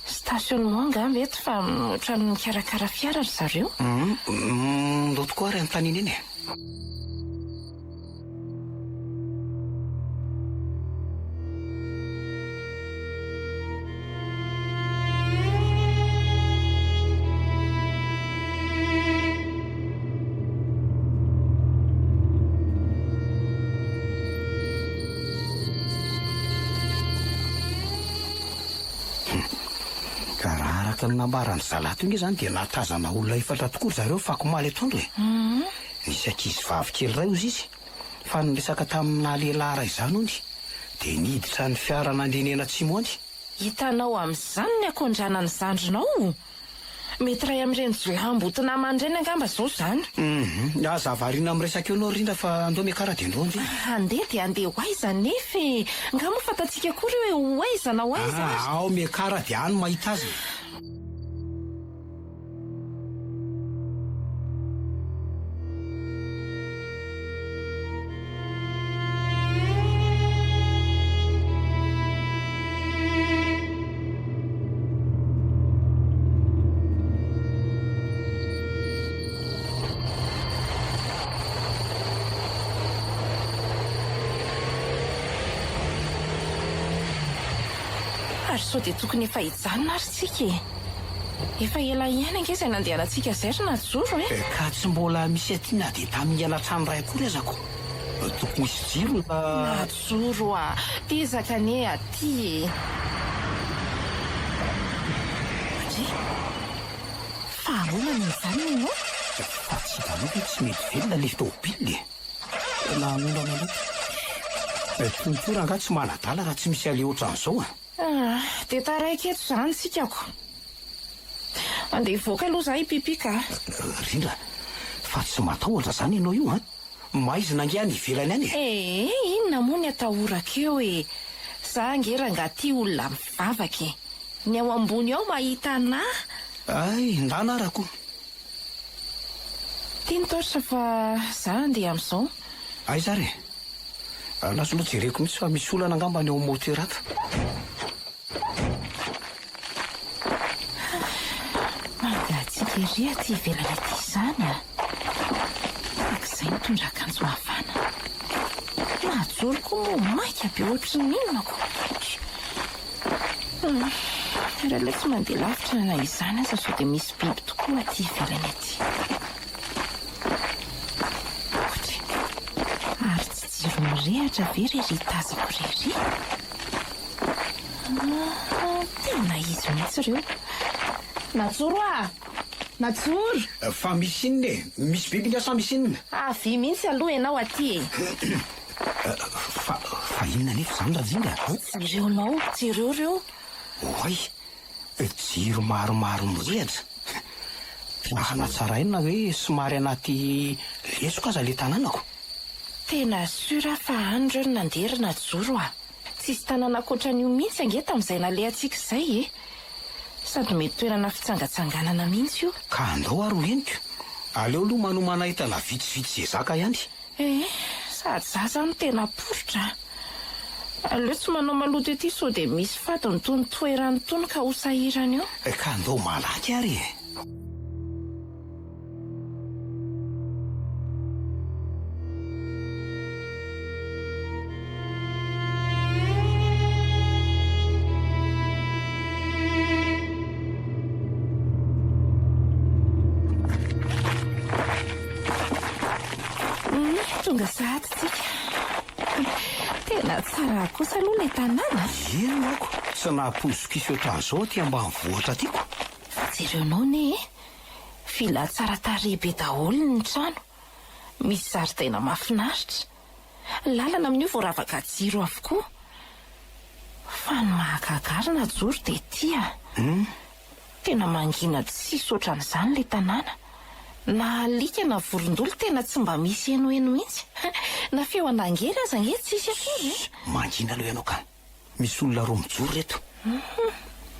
[SPEAKER 3] stationnement angamba eto fa ohatrany mikarakara fiara ry zareo
[SPEAKER 4] ndo tokoa ary anontaniana eny nambarany zalato inge zany dia natazana olona efatra tokoa zareo fakomaly atoandro nisy ankizy vavy kely ray ozy izy fa niresaka tamina lehilahy ray izany ony dia niditra ny fiara nandrenena tsimoany.
[SPEAKER 3] Hitanao amin'izany ny akondrana ny zandrinao. Mety ray amin'ireny jolambotina aman-dreny angamba zao zany.
[SPEAKER 4] Aza variana miresaka eo anao rindra fa andao miakaradendrony.
[SPEAKER 3] Andeha dia andeha ho aiza nefa nga moa fantatsika kory hoe ho aiza na ho aiza.
[SPEAKER 4] Ao miakara dia any mahita azy.
[SPEAKER 3] Ary sao dia tokony efa hijanona ary tsika efa ela ihany ange izay nandehanantsika zay ry najoro e.
[SPEAKER 4] Ka tsy mbola misy aty na dia tamin'ny anatrano ray akory azako. Tokony misy jiro
[SPEAKER 3] najoro a tezaka ane aty atri fahaolana izany ianao.
[SPEAKER 4] fa tsy dano hoe tsy mety velona le tôbily nanonana loka. Tontora anga tsy manadala raha tsy misy ale ohatran'izao
[SPEAKER 3] dia taraiky eto izany sikako. Andeha hivoaka aloha za hipipika.
[SPEAKER 4] Rindra fa tsy matahotra zany ianao io maizina ange any ivelany any
[SPEAKER 3] inona moa ny atahoraka eo za angeranga ty olona mivavaka ny ao ambony ao mahita anahy.
[SPEAKER 4] Ay ndana arako
[SPEAKER 3] tia nitaotra fa za andeha amin'izao.
[SPEAKER 4] ay zary naso loha jereko mihitsy fa misy olana angamba ny ao moteraka.
[SPEAKER 3] Mangatsika ery aty ivelany aty izany akizay mitondra akanjo mafana. Najoro koa moa maika be ohatry ny inonako. Raha ilay tsy mandeha lavitra na izany aza sao dia misy biby tokoa aty ivelany aty. Otry ary tsy jiro mirehatra ve rery tazako rery. Tena izy mihitsy ireo. Najoro Najoro
[SPEAKER 4] fa misy inona misy biby ny asa misy inona.
[SPEAKER 3] Avy mihitsy aloha ianao aty
[SPEAKER 4] fa inona nefa zany raha zinga.
[SPEAKER 3] Jireonao jireo reo.
[SPEAKER 4] Oay jiro maromaro mirehatra. Hanatsara inona hoe somary anaty lesoka aza le tanànako.
[SPEAKER 3] Tena sura fa any reo nandeha Najoro tsisy tanàna ankoatran'io mihitsy ange tamin'izay nalehantsika izay sady mety toerana fitsangatsanganana mihitsy io.
[SPEAKER 4] Ka andao ary ho eniko aleo aloha manomana entana vitsivitsy zay zaka ihany.
[SPEAKER 3] Sady za zany tena porotra. Aleo tsy manao maloto ety sao dia misy fadiny tony toerany tony ka ho sahirany eo.
[SPEAKER 4] Ka andao malaky ary
[SPEAKER 3] tonga sahady tsika. Tena tsara kosa aloha ilay tanàna.
[SPEAKER 4] Ino ako tsy nahapoizokisy ohatran'izao aty ambanivohitra atyko.
[SPEAKER 3] Jerenao ne vila tsara tarehy be daholo ny trano. Misy zaridaina mahafinaritra. Lalana amin'io voaravaka jiro avokoa. Fa ny mahagaga Najoro dia tia. Tena mangina tsisy ohatran'izany ilay tanàna. Na alika na vorondolo tena tsy mba misy eno mihitsy. Na feo anangely aza ange tsisy akory.
[SPEAKER 4] Mangina aloha ianao ka. Misy olona roa mijoro reto.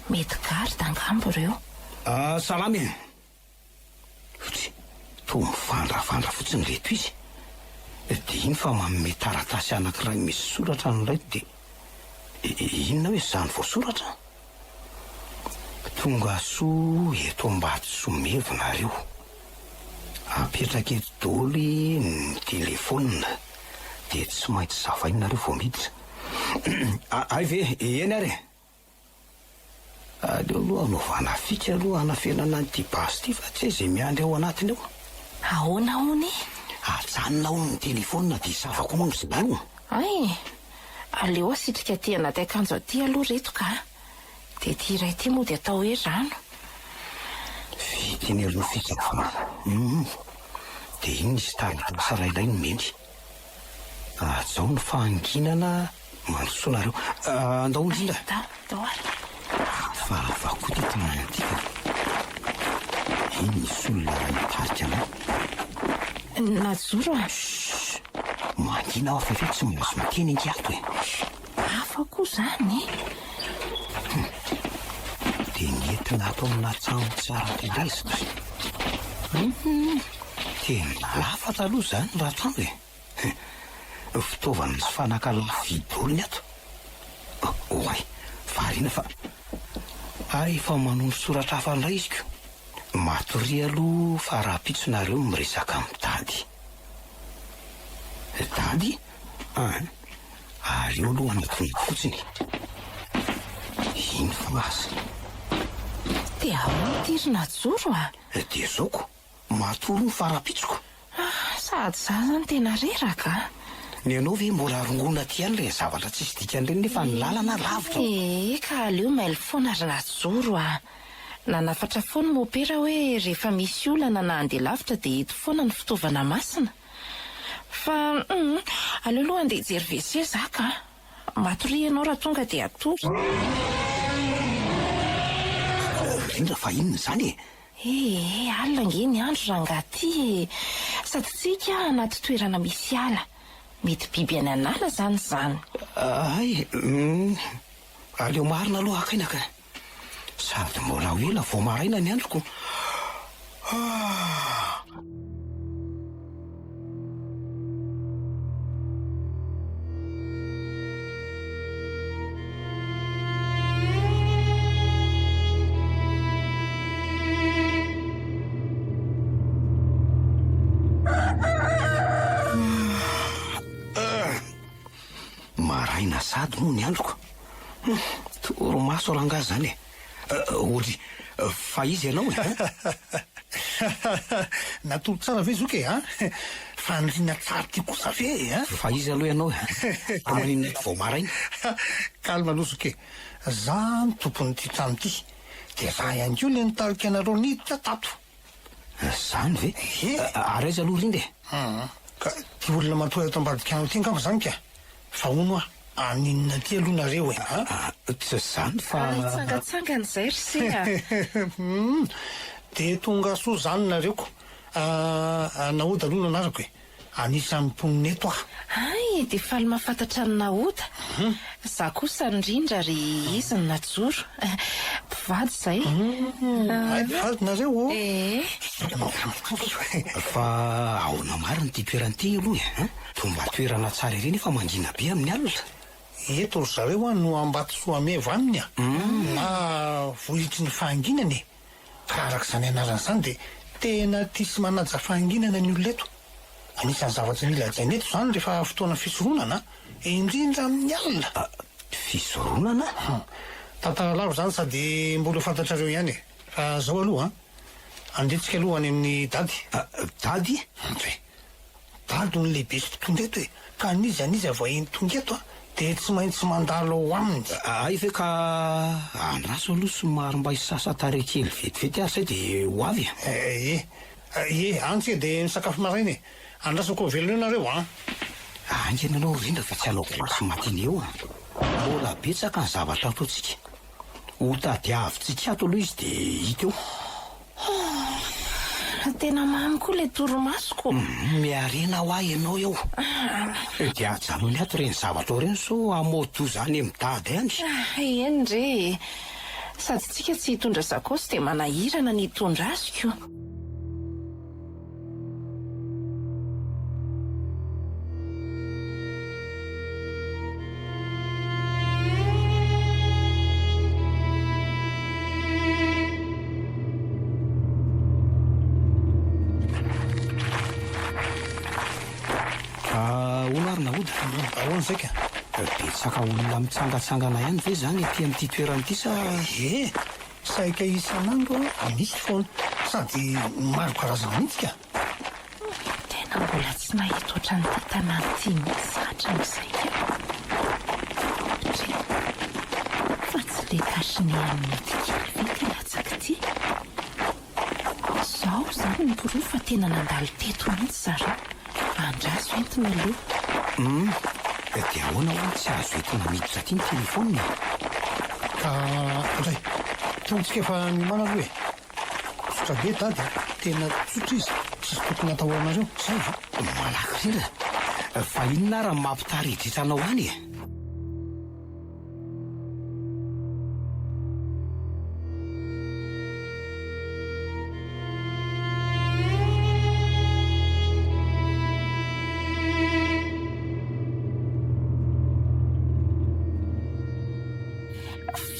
[SPEAKER 3] Mety garda angambo ireo.
[SPEAKER 4] Salamy to mifandrafandra fotsiny reto izy. Dia iny fa manome taratasy anankiray misy soratra noray dia inona hoe izany voasoratra. Tonga soa eto Ambatosomeva nareo. Apetraka eto daholo ny telefona dia tsy maintsy zavainareo vao miditra. Ay ve eny ary aleo aloha anaovana fika aloha anafenana nyity basy ity fa tsy izay miandry ao anatiny ao.
[SPEAKER 3] Ahoana hony?
[SPEAKER 4] Ajanona ao ny telefona dia zavako moa mizilano.
[SPEAKER 3] Ay, aleo asitrika ty anaty akanjo aty aloha reto ka. Dia ty iray ty moa dia atao hoe rano.
[SPEAKER 4] Vitiny aloha fitsavana. Dia iny izy tarika sarairay no mendry. Zao ny fahanginana Mandrosoanareo andao indrindra
[SPEAKER 3] Dao ary.
[SPEAKER 4] fa avako tetona antika iny misy olona mitarika anao.
[SPEAKER 3] Najoro a.
[SPEAKER 4] Mangina aho fa tsy mahazo miteny ankiato e.
[SPEAKER 3] Hafa koa zany.
[SPEAKER 4] Dia nentina ato amina trano tsara telezitra. Tena lafa taloha zany raha trano e. Fitaovana sy fanakala vidolony ato. Oay, variana fa efa manondro soratra hafa indray izy ko. Matory aloha fa raha pitsonareo miresaka amin'ny dady. Dady? Ary eo aloha anatonga fotsiny. Ino fa maza?
[SPEAKER 3] Dia aotirina joro a.
[SPEAKER 4] Dia zaoko, matory ny farapitsoko.
[SPEAKER 3] Sady za zany tena reraka.
[SPEAKER 4] Ny anao ve mbola rongona ty any le zavatra tsisy dikan'ireny nefa ny lalana lavitra.
[SPEAKER 3] Ka aleo maily foana ry Najoro a. Nanafatra foana mopera hoe rehefa misy olana na andeha lavitra dia eto foana ny fitaovana masina. Fa aleo aloha andeha hijery WC zaka. Matory ianao raha tonga dia atory.
[SPEAKER 4] Indra fa inona zany e?
[SPEAKER 3] Alina nge ny andro rangaty. Sady tsika anaty toerana misy ala. Mety biby any anala zany.
[SPEAKER 4] Aleo marina aloha akainaka. Sady mbola ho ela vao maraina ny androko. Maraina sady moa ny androko. Toromaso rangahy zany e. Ory fa izy ianao e.
[SPEAKER 6] Natolo tsara ve zoky e, faniriana tsara ty kosa ve
[SPEAKER 4] Fa izy aloha ianao e. Amin'iny vao maraina.
[SPEAKER 6] Kalma aloha zoky e. Za ny tompon'ity trano ty. Dia za ihany koa le nitarika anareo niditra tato.
[SPEAKER 4] Zany ve? Ary aiza aloha rindra e?
[SPEAKER 6] Ka ty olona matoa eto ambadika anao ty ngamba zany ka. Fa ono aninona ty aloha nareo e.
[SPEAKER 4] Tsy zany fa
[SPEAKER 3] Tsangatsangana izay ry se a.
[SPEAKER 6] Dia tonga soa zany nareo ko. Nahoda aloha nanarako e. Anisan'ny mponina eto
[SPEAKER 3] Dia faly mahafantatra ny nahoda. Za kosa indrindra ry izy ny Najoro. Mpivady izay.
[SPEAKER 6] Mpivady nareo
[SPEAKER 4] fa ahoana marina ty toeran'ity aloha e. Tomba toerana tsara ireny efa mangina be amin'ny alina.
[SPEAKER 6] Eto ry zareo no ambato soamevo aminy na vohitry ny fahanginany e. Fa arak'izany anarana izany dia tena tia sy manaja fahanginana ny olona eto. Anisan'ny zavatra mila hajaina eto izany rehefa fotoana fisoronana indrindra amin'ny alina.
[SPEAKER 4] Fisoronana?
[SPEAKER 6] Tantara lavo zany sady mbola fantatrareo ihany e. Fa zao aloha andetsika aloha any amin'ny dady.
[SPEAKER 4] Dady?
[SPEAKER 6] Dady ny lehibe sy tonga eto e. Ka anizy vahiny tonga eto dia tsy maintsy mandalo ao aminy.
[SPEAKER 4] Ve ka andraso aloha somary mba hisasa tare kely vetivety azy zay dia ho avy.
[SPEAKER 6] Antsika dia misakafo maraina e. Andrasako velona nareo
[SPEAKER 4] Angena anao rindra fa tsy alao sy matiny eo mbola betsaka ny zavatra ataontsika. Ho tadiavintsika ato aloha izy dia hita eo.
[SPEAKER 3] Tena mamy koa le toromasoko.
[SPEAKER 4] Miarena ho ahy ianao eo. Dia ajanony ato reny zavatra reny so amoto zany midady any.
[SPEAKER 3] Eny re. Sady tsika tsy hitondra sakosy dia manahirana ny hitondra azy koa.
[SPEAKER 6] Ahoana zay ka?
[SPEAKER 4] Betsaka olona mitsangatsangana ihany ve zany aty amin'ity toeran'ity sa?
[SPEAKER 6] Saika isan'andro misy foana sady maro karazana mihitsy ka.
[SPEAKER 3] Tena mbola tsy nahita ohatran'ity tanàna ity mihitsy hatramin'izay fa tsy le tasiny amin'ny kely ve ty latsaka ity. Zaho zany miboroa fa tena nandalo teto mihitsy zareo. Andraso entiny aloha.
[SPEAKER 4] dia ahoana ho tsy azo etona miditra aty ny telefonina.
[SPEAKER 6] Ka andray tongotsika efa mimana aloha e. Sotra be dady, tena tsotra izy, tsisy tokony atao anareo zay va.
[SPEAKER 4] Malaky rindra fa inona raha mampitaridritra anao any e?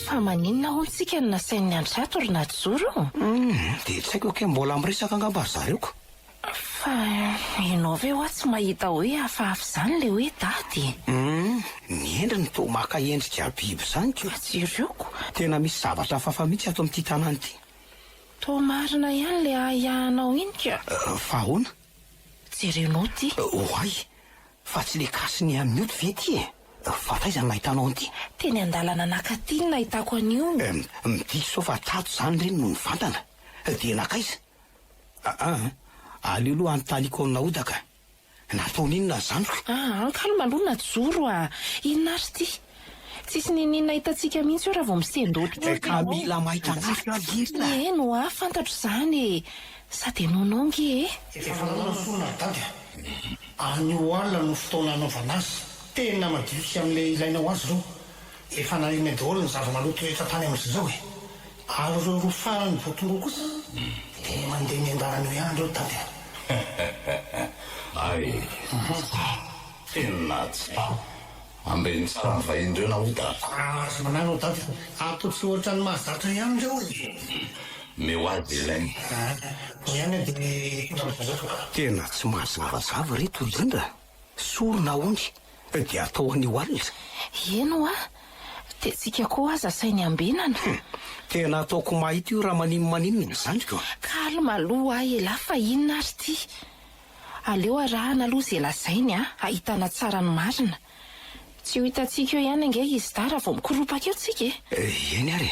[SPEAKER 3] Fa maninona ontsika ny nasain'ny Andriato ry Najoro?
[SPEAKER 4] Dia tsy haiko ke mbola miresaka angamba ry zareoko.
[SPEAKER 3] Fa ianao ve hoa tsy mahita hoe hafahafa izany le hoe dady?
[SPEAKER 4] Ny endriny toa maka endrika biby izany ko.
[SPEAKER 3] Jereoko,
[SPEAKER 4] Tena misy zavatra hafahafa mihitsy ato amin'ity tanàna ity.
[SPEAKER 3] toa marina ihany le ahiahanao iny ka.
[SPEAKER 4] Fa ahoana?
[SPEAKER 3] Jerenao ty.
[SPEAKER 4] Hoay, fa tsy le kasiny amin'ny oto ve ty e? Fa taizany nahitanao an'ity.
[SPEAKER 3] Teny an-dalana nakaty ny nahitako an'io.
[SPEAKER 4] Midiko so fa tato izany reny no mivantana. Dia nakaiza? Aleo aloha anontaniako naodaka. Nataon'inona izany ko?
[SPEAKER 3] Kalma aloha Najoro a. Inona ary ty? Tsisy ninina hitantsika mihitsy eo raha vao misendotro.
[SPEAKER 4] Ka mila mahita an'azy.
[SPEAKER 3] Eno a, fantatro izany e. Sady nonao nge e.
[SPEAKER 6] Efa nanao sonona dady anio alina no fotoana anaovana azy. Tena madio sy amin'ilay ilainao azy zao. Efa narime daholo ny zava-maloto rehetra tany amin'izay zao e. Ary ireo roa farany voatoro kosa dia mandeha miandarana eo ihany reo dady.
[SPEAKER 2] Ay, tena tsy ambeny tsara ny vahindreo nahoda.
[SPEAKER 6] Azy manano dady, ato tsy ohatra ny mahazatra ihany reo e.
[SPEAKER 2] Mehoady ilainy.
[SPEAKER 6] Ho ihany dia
[SPEAKER 4] Tena tsy mahazavazava reto indrindra. Sorona ondy. Dia atao an'io alina.
[SPEAKER 3] Eno a, dia koa aza sainy ambenana.
[SPEAKER 4] Tena ataoko mahita io raha maninona izany ko.
[SPEAKER 3] Kalma aloha ela fa inona ary ty? Aleo arahana aloha izay lazainy ahitana tsara ny marina. Tsy ho hitantsika eo ihany ange izy dara vao mikoropaka eo tsika e.
[SPEAKER 4] Eny ary.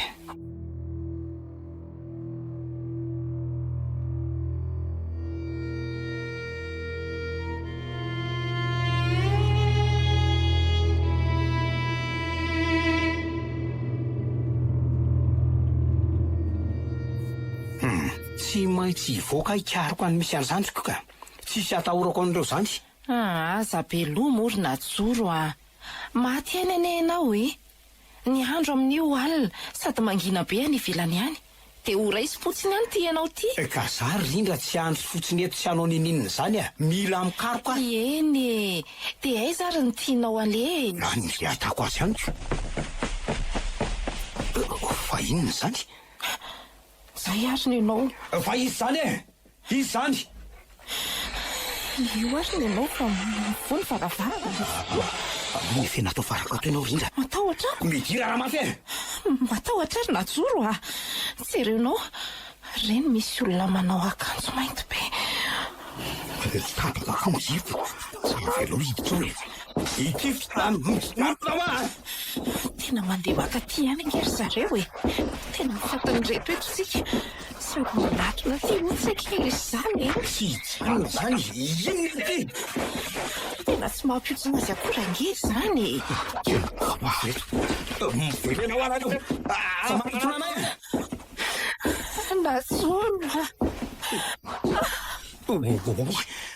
[SPEAKER 4] Tsy maintsy hivoaka hikariko any misy an'izany ko ka. Tsisy atahorako an'ireo izany.
[SPEAKER 3] Aza be loha mory Najoro a. Maty any anenao e. Ny andro amin'io alina sady mangina be any ivelany any. Dia ho raisy fotsiny any ty ianao ty.
[SPEAKER 4] Ka za rindra tsy andro fotsiny eto tsy hanao nininina izany a. Mila mikaroka a.
[SPEAKER 3] Eny e. Dia aiza ary ny tianao ale?
[SPEAKER 4] Ny atako azy ihany ko. Fa inona izany?
[SPEAKER 3] Zay ary ny ianao.
[SPEAKER 4] Fa izy izany e. Izy izany.
[SPEAKER 3] Io ary ny ianao fa mivoany varavarana.
[SPEAKER 4] Efe natao faraka ato ianao rindra.
[SPEAKER 3] Matahotra ako.
[SPEAKER 4] Midira raha mafy e.
[SPEAKER 3] Matahotra ary Najoro a. Jerenao, reny misy olona manao akanjo mainty be.
[SPEAKER 4] Tapaka ka moziko. Tsy velo hiditra hoe. Ity fitana.
[SPEAKER 3] Tena mandeha maka ty ihany angery zareo e. Tena mifatany reto eto sika. Sady manatona ty motsaka izy izany e.
[SPEAKER 4] Tsy tsano izany. Inona ty?
[SPEAKER 3] Tena tsy mampiotsina azy akory ange izany e.
[SPEAKER 4] Mivelena ho anareo. Mampitona anay e.
[SPEAKER 3] Najoro.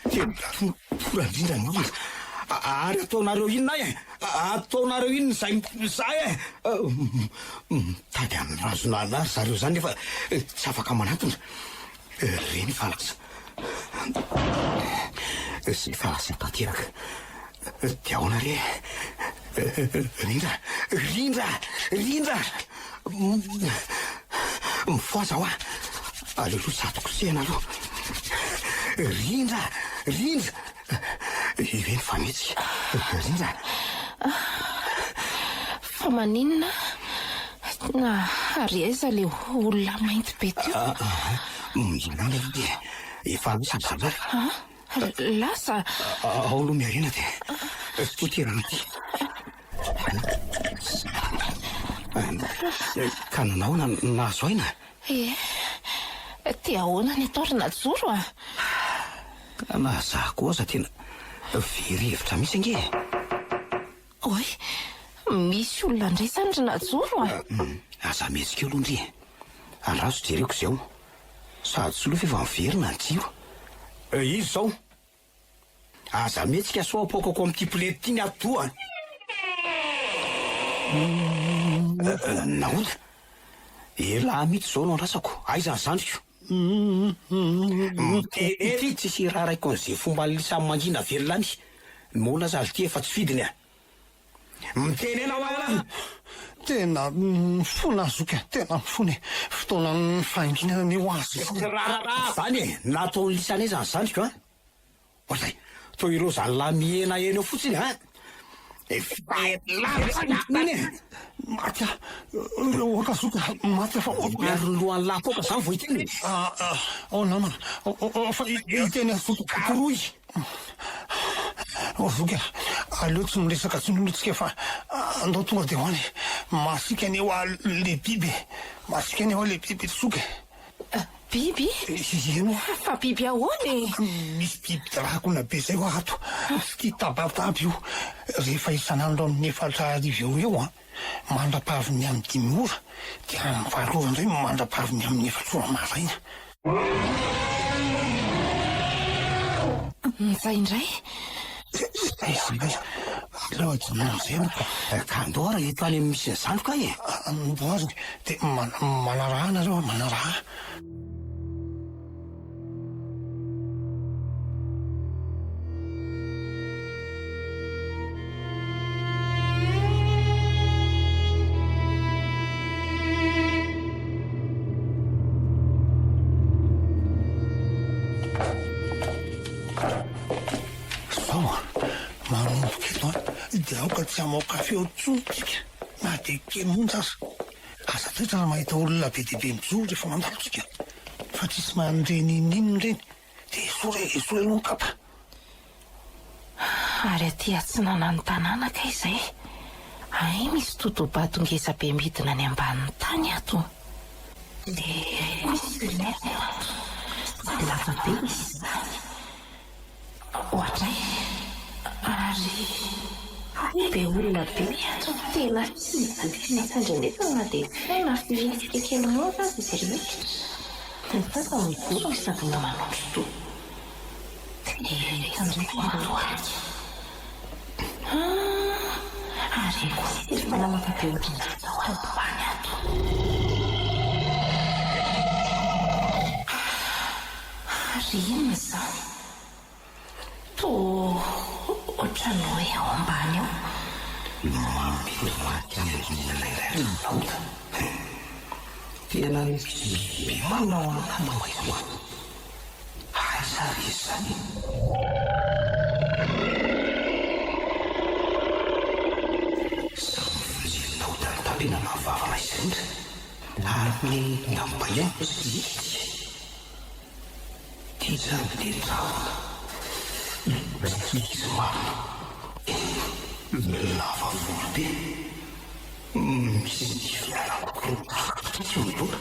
[SPEAKER 4] Tena indrindra ny olona. Ary ataonareo inona e? Ataonareo inona izay e? Tady amin'ny razona anazy zareo izany nefa tsy afaka manatona. Reny falasa. Sy falasa tanteraka. Dia ahoana re? Rindra! Mifoaza ho a. Aleo aloha satoko sehana aloha. Rindra! Io eny fa mihitsy. Rindra!
[SPEAKER 3] Fa maninona? Ary aiza le olona mainty be teo?
[SPEAKER 4] Inona dia efa misy zavatra.
[SPEAKER 3] Lasa.
[SPEAKER 4] Ao aloha miarena dia toterana ty. Ka nanao nahazo aina?
[SPEAKER 3] Dia ahoana ny atao ry Najoro a?
[SPEAKER 4] Ka nahazahako aza tena very hevitra misy ange.
[SPEAKER 3] oe misy olona ndray zany ry Najoro a.
[SPEAKER 4] Aza mihetsika eo aloha ndre arazo jereko izao sady tsy loha fa efa miverina ny jiro. Izy zao aza mihetsika soapokako amin'ity plety ty ny atoa. Nahoda ela mihitsy zao no andrasako aiza ny zandriko. Ity tsisy raha raiko an'izay fomba lisamy mangina velona any mola zaly ty efa tsy fidiny a. Miteny enao ala
[SPEAKER 6] tena mifona azoka tena mifony fotoana ny fahanginana ny ho azy
[SPEAKER 4] rarara zany e nataony lisany e zany zandriko a. Oazay to ireo zany la miena eny eo fotsiny a.
[SPEAKER 6] maty okazoka maty fa
[SPEAKER 4] miaro lohan'ny lakoka zany vo iteny.
[SPEAKER 6] ao namana fa iteny azoka koroy ozoka aleo tsy miresaka tsy nolotsika fa andao tonga de hoany masika ny eo a le biby masika ny eo a le biby tsoka.
[SPEAKER 3] Biby?
[SPEAKER 6] Ino
[SPEAKER 3] fa biby ahoany?
[SPEAKER 6] Misy biby drakona be zay ho ato sy tia tabataba io rehefa isan'andro amin'ny efatra arivo eo a mandra-paviny amin'ny 5 ora dia amin'ny 8 ora indray mandra-paviny amin'ny 4 ora maraina.
[SPEAKER 3] Zay indray
[SPEAKER 6] aleo ajanon'izay
[SPEAKER 4] ka andora eto any amin'ny misy ny zandroka e.
[SPEAKER 6] Boaziny dia manaraha nareo manaraha. Dia aoka tsy hamoaka feo tsontsika na dia kely monja aza toetra raha mahita olona be dia be mijoro rehefa mandalotsika fa tsisy manireny ninony reny dia esore aloha ny kapa.
[SPEAKER 3] Ary aty atsinana ny tanàna ka izay ay misy totobato ngeza be midina ny ambanin'ny tany ato dia misy lafa be misy izany ohatray ary be olona be miantso tena tsy sandrinetana dia fena firentsika kely moka azy izy rehetra ny tasa migoro sady namanondro to dia andretoaloaky ary efa namaka be ohatrin'izao ambany ato ary inona zany to ohatrany hoe ao ambany eo
[SPEAKER 4] tena misy manao anao eo aiza izy zany samy fizinao tantabena mahavavana izay ary ny ambayanko sy tia zany detraona izy maro lava volo be misy ny fiarako tsy mibola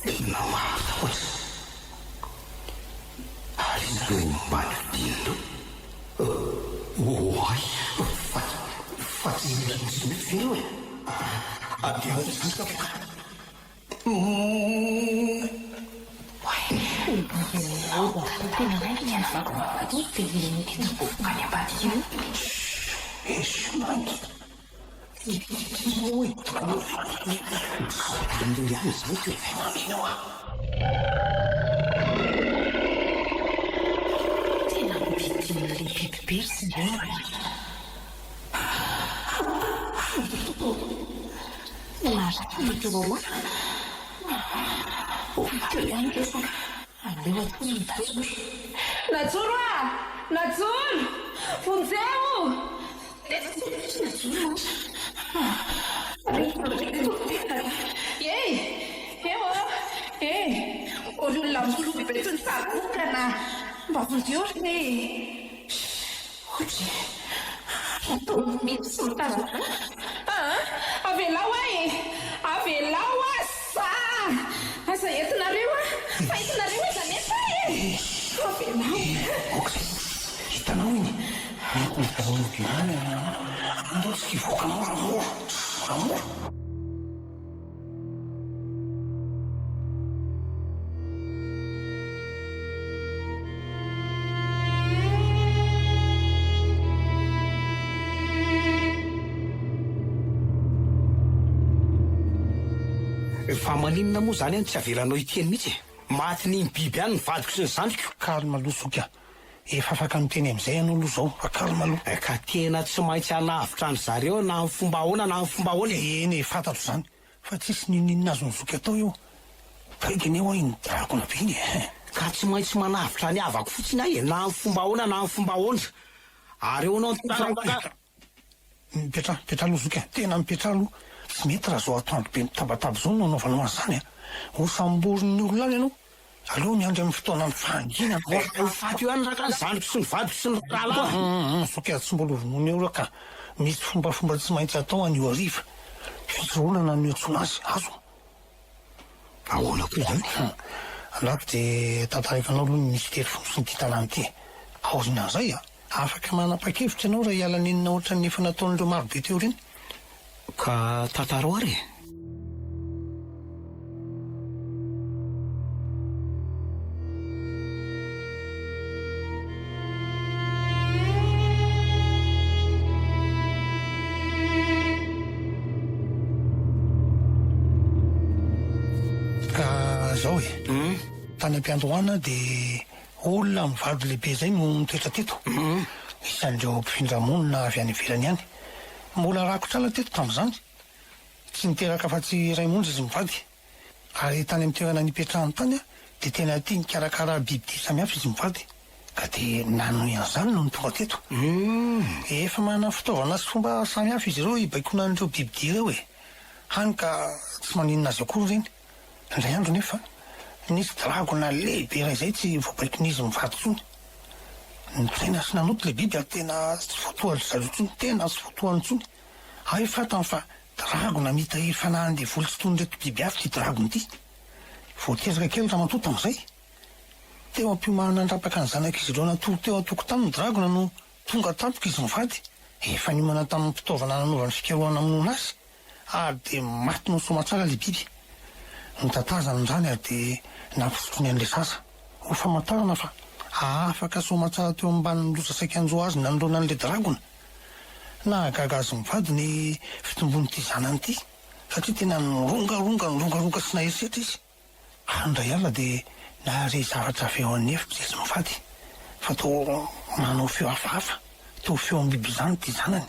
[SPEAKER 4] tena marita oazy ary zareo mbany dindo oay fa tsy misy mety feno e adia zasaka
[SPEAKER 3] tena raiky ny anavako dia nitobokany ambadika io
[SPEAKER 4] esomangy andoliany zany to mamina a
[SPEAKER 3] tena mibidin'le bibibery sy ndray naratolotroroma aleo atony Najoro. Najoro a! Najoro! Vonjeo! Ei! Eo a! Olona moloby be tsy nitsakokana mba vonjeo re ohatra atao mety sy mitazana avelao e avelao asa asa entinareo a fa entinareo iza mety e avelao
[SPEAKER 4] hitanao iny Fa maninona moa zany any tsy avelanao iteny mihitsy maty ny biby any ny vadiko sy ny zandriko.
[SPEAKER 6] Kalma aloha soka, efa afaka miteny am'izay ianao aloha zao, fa kalma aloha.
[SPEAKER 4] Ka tena tsy maintsy hanavitra any zareo na ny fomba ahoana na ny fomba ahoana.
[SPEAKER 6] Eny fantatro zany fa tsisy ninonina azo ny zoky atao eo, paikany eo iny dragona be iny.
[SPEAKER 4] Ka tsy maintsy manavitra ny avako fotsiny ahy na ny fomba ahoana na ny fomba ahoana. Ary eo anao
[SPEAKER 6] mipetra aloha zoky, tena mipetra aloha. Tsy mety raha zao atoandro be mitabataba zao no anaovanao an'izany ho samborony olona any ianao. Aleo miandry amin'ny fotoana ny fahangina
[SPEAKER 4] faty io any raka ny zandriko sy ny vadiko sy ny rahalahy.
[SPEAKER 6] soka tsy mbola vonoina eo raka, misy fombafomba tsy maintsy atao an'io ariva, fitoroana ny otsona azy azo.
[SPEAKER 4] Ahoana koa zany?
[SPEAKER 6] Alako de tantarakanao aloha ny misy tery fonosiny ty tanàny ty. Aorinan'izay afaka manapa-kevitra ianao raha hiala ninona ohatra ny efa nataon'ireo marobe teo reny.
[SPEAKER 4] Ka tantaro ary
[SPEAKER 6] ka zao tany am-piandohana de olona mivady lehibe zay no mitoetra teto. Isan'ireo mpifindra-monina avy any ivelany any. Mbola rakotrala teto tamin'izany, tsy niteraka afa-tsy iray monja izy mivady. Ary tany amin'ny toerana nipetrahany tany de tena tia nikarakara biby ty samihafa izy mivady, ka de nanoy an'izany no tonga teto. Efa manana fitaovana sy fomba samihafa izy ireo hibaikona an'ireo bibidia ireo hany ka tsy maninona azy akory reny. Indray andro nefa nisy dragona lehibe iray zay tsy voabaikin'izy mivady tsony. Tena sy nanoto le biby ary tena tsy voatohany zareo tsony, tena sy voatohany tsony. Ay fatany fa dragona mitahiry fanahany de voly tsy tony reto biby avy ty dragona ty. Voatezaka kely raha mantota am'izay. Teo am-piomahana andrapaka ny zanak'izy ireo natoro teo an-tokotany ny dragona no tonga tampoka izy mivady. Efa niomana tamin'ny fitaovana nanaovany fikarohana amonoana azy, ary de maty no somatsara le biby. Nitatazana an'izany ary de nampisotrony an'le sasa ho famantarana fa afaka somatsara teo amban'ny losa saika anjo azy nandrona an'le dragona. Nahagaga azy mivady ny fitombony ty zanany ty, satria tena rongaronga sy naheritseritra izy. Andray ala de nahare zavatra avy eo amin'ny efitra izy mivady, fa to manao feo hafahafa, to feo amin'ny biby zany ty zanany.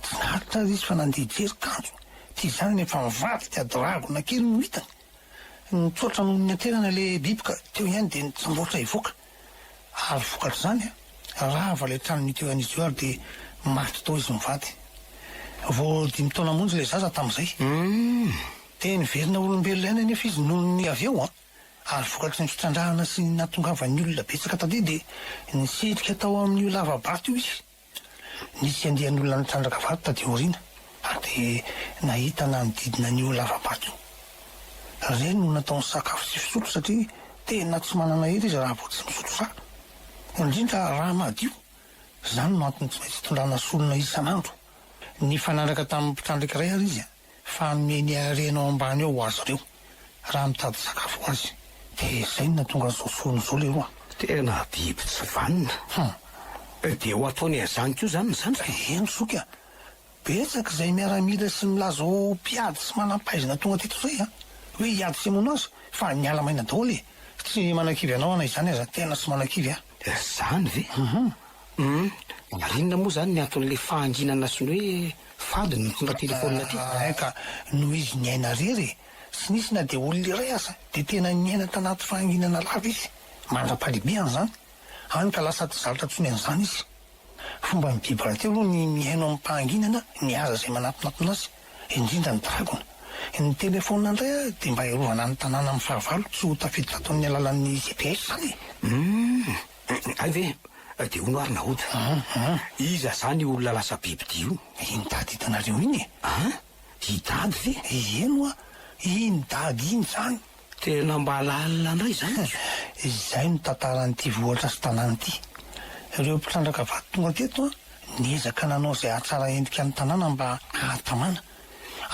[SPEAKER 6] Tsy naharitra azy izy fa nandeha jery kanjo ty zanany efa mivady ty dragona kely no hitany. Nitsotra no naterana le biby ka teo ihany de nitsamboatra hivoaka. Ary vokatra zany rava le trano niteoan'izy io ary de maty tao izy mivady. Vao 5 taona monja le zaza tamin'izay. De niverina olombelona ihany anefa izy noho ny avy eo ary vokatry ny fitrandrahana sy ny natongavan'ny olona betsaka tadia de nisitrika tao amin'ny lavabato io izy. Nisy andehan'ny olona nitrandraka vato tadia aoriana ary de nahita nanodidina ny lavabato io. Reny no nataony sakafo sy fisotro satria tena tsy manana hery izy raha vao tsy misotro saka. Indrindra raha madio, zany no antony tsy maintsy tondrana solona isan'andro. Ny fanandraka tamin'ny mpitrandraka iray ary izy fa nomeny arenao ambany eo ho azy ireo raha mitady sakafo ho azy. De zay no natonga zao solony zao le roa.
[SPEAKER 4] Tena biby tsy vanina. De ho ataony azaniko io zany ny zandrika.
[SPEAKER 6] Eny soka, betsaka izay miaramila sy milaza ho mpiady sy manam-pahaizana tonga teto zay hoe hiady sy amono azy fa niala maina daholo tsy manakivy anao ana izany aza tena sy manakivy
[SPEAKER 4] zany ve? Marinona moa zany ny aton'le fahanginana sy ny hoe fady ny tonga telefonina ty.
[SPEAKER 6] Ka noho izy niaina rery sy nisy na de olona iray aza de tena niaina tanaty fahanginana lava izy mandra-pahalehibeany zany, hany ka lasa tsy zalatra tsony an'izany izy. Fomba ny biby raha teo aloha ny miaino amin'ny mpahanginana ny aza zay manatonatona azy, indrindra ny dragona. Ny telefona indray de mba hiarovana ny tanàna amin'ny fahavalo tsy ho tafiditra ataon'ny alalan'ny GPS zany.
[SPEAKER 4] Ay ve de ho noary naody iza zany olona lasa bibidia io?
[SPEAKER 6] Iny dady hitanareo iny
[SPEAKER 4] hitady ve?
[SPEAKER 6] Eno iny dady iny zany.
[SPEAKER 4] Tena mba lalina indray zany.
[SPEAKER 6] Izay no tantaran'ity vohatra sy tanàny ity. Ireo mpitrandraka vato tonga teto niezaka nanao izay ahatsara endrika ny tanàna mba ahatamana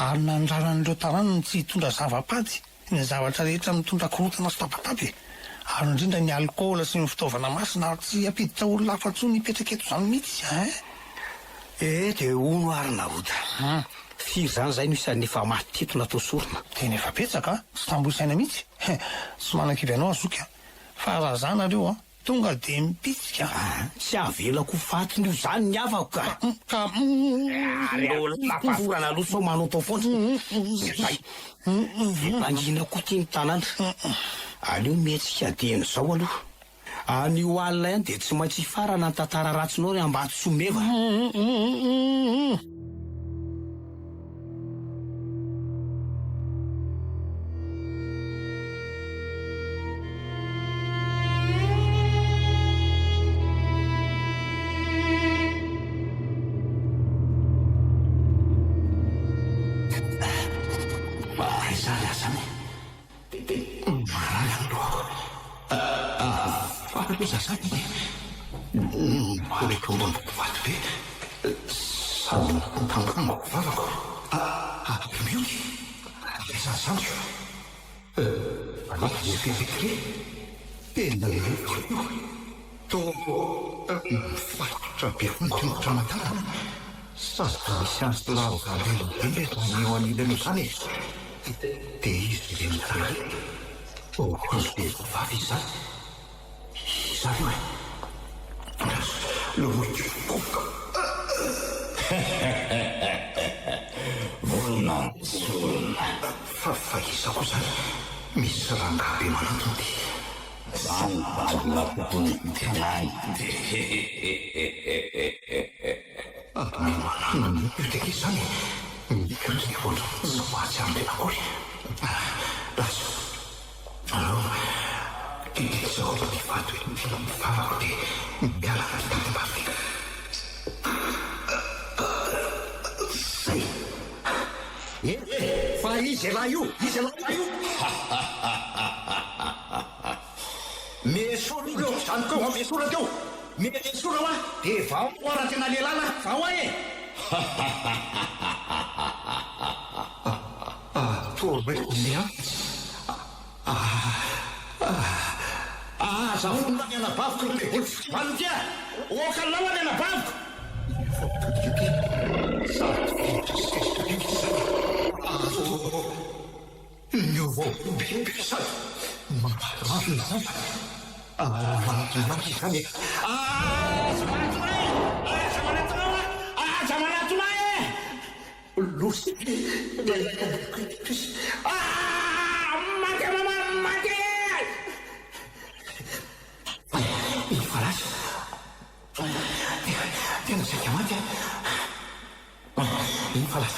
[SPEAKER 6] ary nandraran'ireo tanàna tsy hitondra zava-pady ny zavatra rehetra mitondra korotana sy tapatapy ary indrindra ny alikola sy ny fitaovana masina ary tsy ampiditra olona hafa-tso ny hipetraka eto izany mihitsy
[SPEAKER 4] de ono arina ota firy zany zay no isan'ny efa maty teto natao sorona
[SPEAKER 6] tena efa petsaka sy tamboisaina mihitsy sy manan-kivy anao azoka fa raha zanareo tonga de mipitsika
[SPEAKER 4] tsy avelako fatiny io zany ny avako ka lapaforana aloha sao manao tao foana zay mangina ko tia ny tanàna aleo mihetsika adeno zao aloha anio alina ihany de tsy maintsy farana ny tantara ratsinao ry ambato someva
[SPEAKER 2] Volonantsolona
[SPEAKER 5] fa izako zany misy rangabe manantona ty
[SPEAKER 2] zany valona tokony tenay
[SPEAKER 5] manana ny mipetaka izany mikiriny vondra sy mahatsy ambenakory laso alao zao mivato mivavako de mialaka tampafy
[SPEAKER 6] fa izy lahy io
[SPEAKER 5] mesolo reo zany keo mesora teo mesora hoa de vao oara tena lelana vao ae toromea zavona ny anabaviko vanitya oka lala ny anabaviko Nyovombesad Mamazan Mamazan Lucy Falas Tiene se chiamate Falas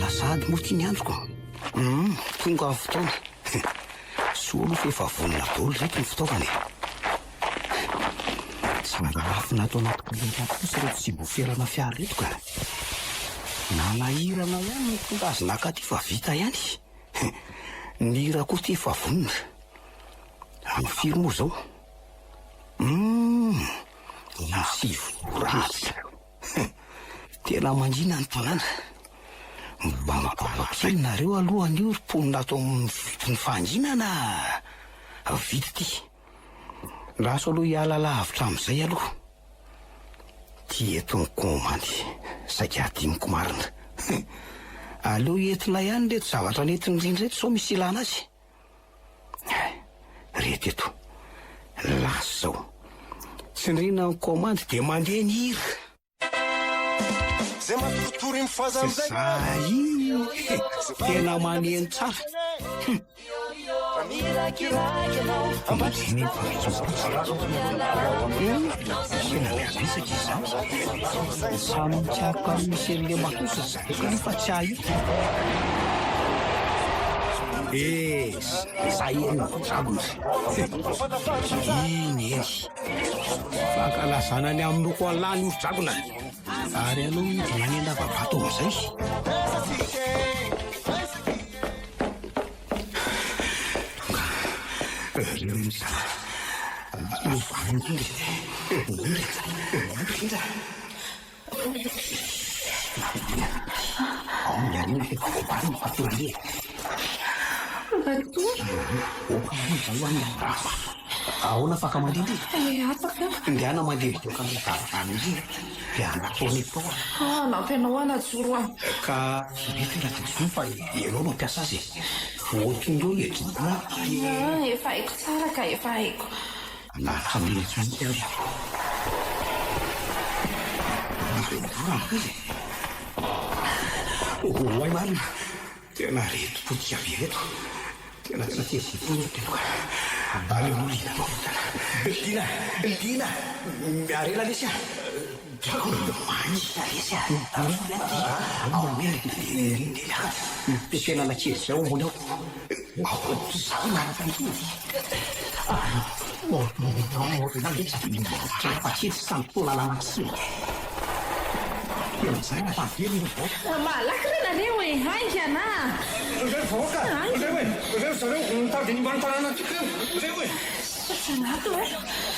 [SPEAKER 4] lasady moa tia ny androko tonga ny fotoana soaloha fa efa vonona dolo reky ny fitaovany tsy maralafina atao anaty kolonta kosa reto tsy boferana fiara reto ka nanahirana ihany ny tonga azy naka ty fa vita ihany ny hira koa ty efa vonona amin'ny firy moa zao sivoratsy tena mangina ny tanàna mba mapapakely nareo alohan'io riponina atao ny fanginana vita ty raso aloha hiala lavitra am'izay aloha ty etony komandy saika adimiko marina aloha entina ihany reto zavatra netiny rindreto sao misy ilana azy reto eto lasy zao tsy nirina ny komandy de mandeha ny hira
[SPEAKER 8] zay matotory mifazanzay
[SPEAKER 4] tena maneno tsara samy tiako ary misy an'le makosa zay kanefa tsy ahy Zay eny dragona iny eny fankalazanany amin'ny loko alany io dragona ary aloha izy nanena vavato am'izay ahoana faka mandindry indiana mandeha boka amin'ny varavany dia anataony tao
[SPEAKER 3] nampianao ana joro a
[SPEAKER 4] ka mety raha tijoro fa ianao mampiasa azy voatondro edrina
[SPEAKER 3] efa haiko tsara ka efa haiko
[SPEAKER 4] nahametsy oay marina tena reto potika be reto tena tezitolo tenoka aleolina lina miarela lesy a dragona lesy tena nakely zao ambony ao fatsetsy samytolalanasy
[SPEAKER 3] malaky renareo e haingana sanato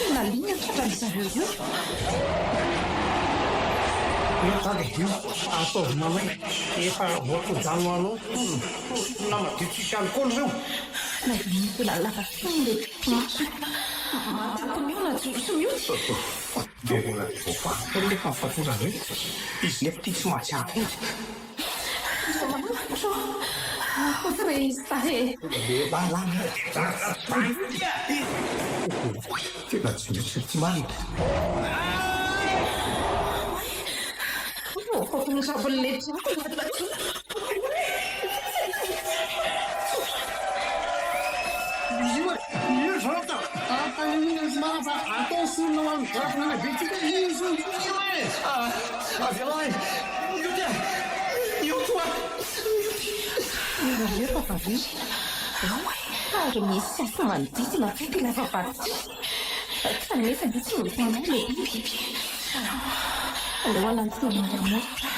[SPEAKER 3] e nalina tratranyzareo io
[SPEAKER 4] ataovina mai efa voatojano anao namadio tsisy alcool zao
[SPEAKER 3] nalalaka miona joro sy mioty
[SPEAKER 4] lefa fatorana hoe izy le tia tsy mahatsiahy
[SPEAKER 3] fresta e
[SPEAKER 4] tena tsy marina
[SPEAKER 3] misabonletra ary misy afa manodidina fety lafa vaty kanefa de tsy mitanao le biby aleho alantinamaramotra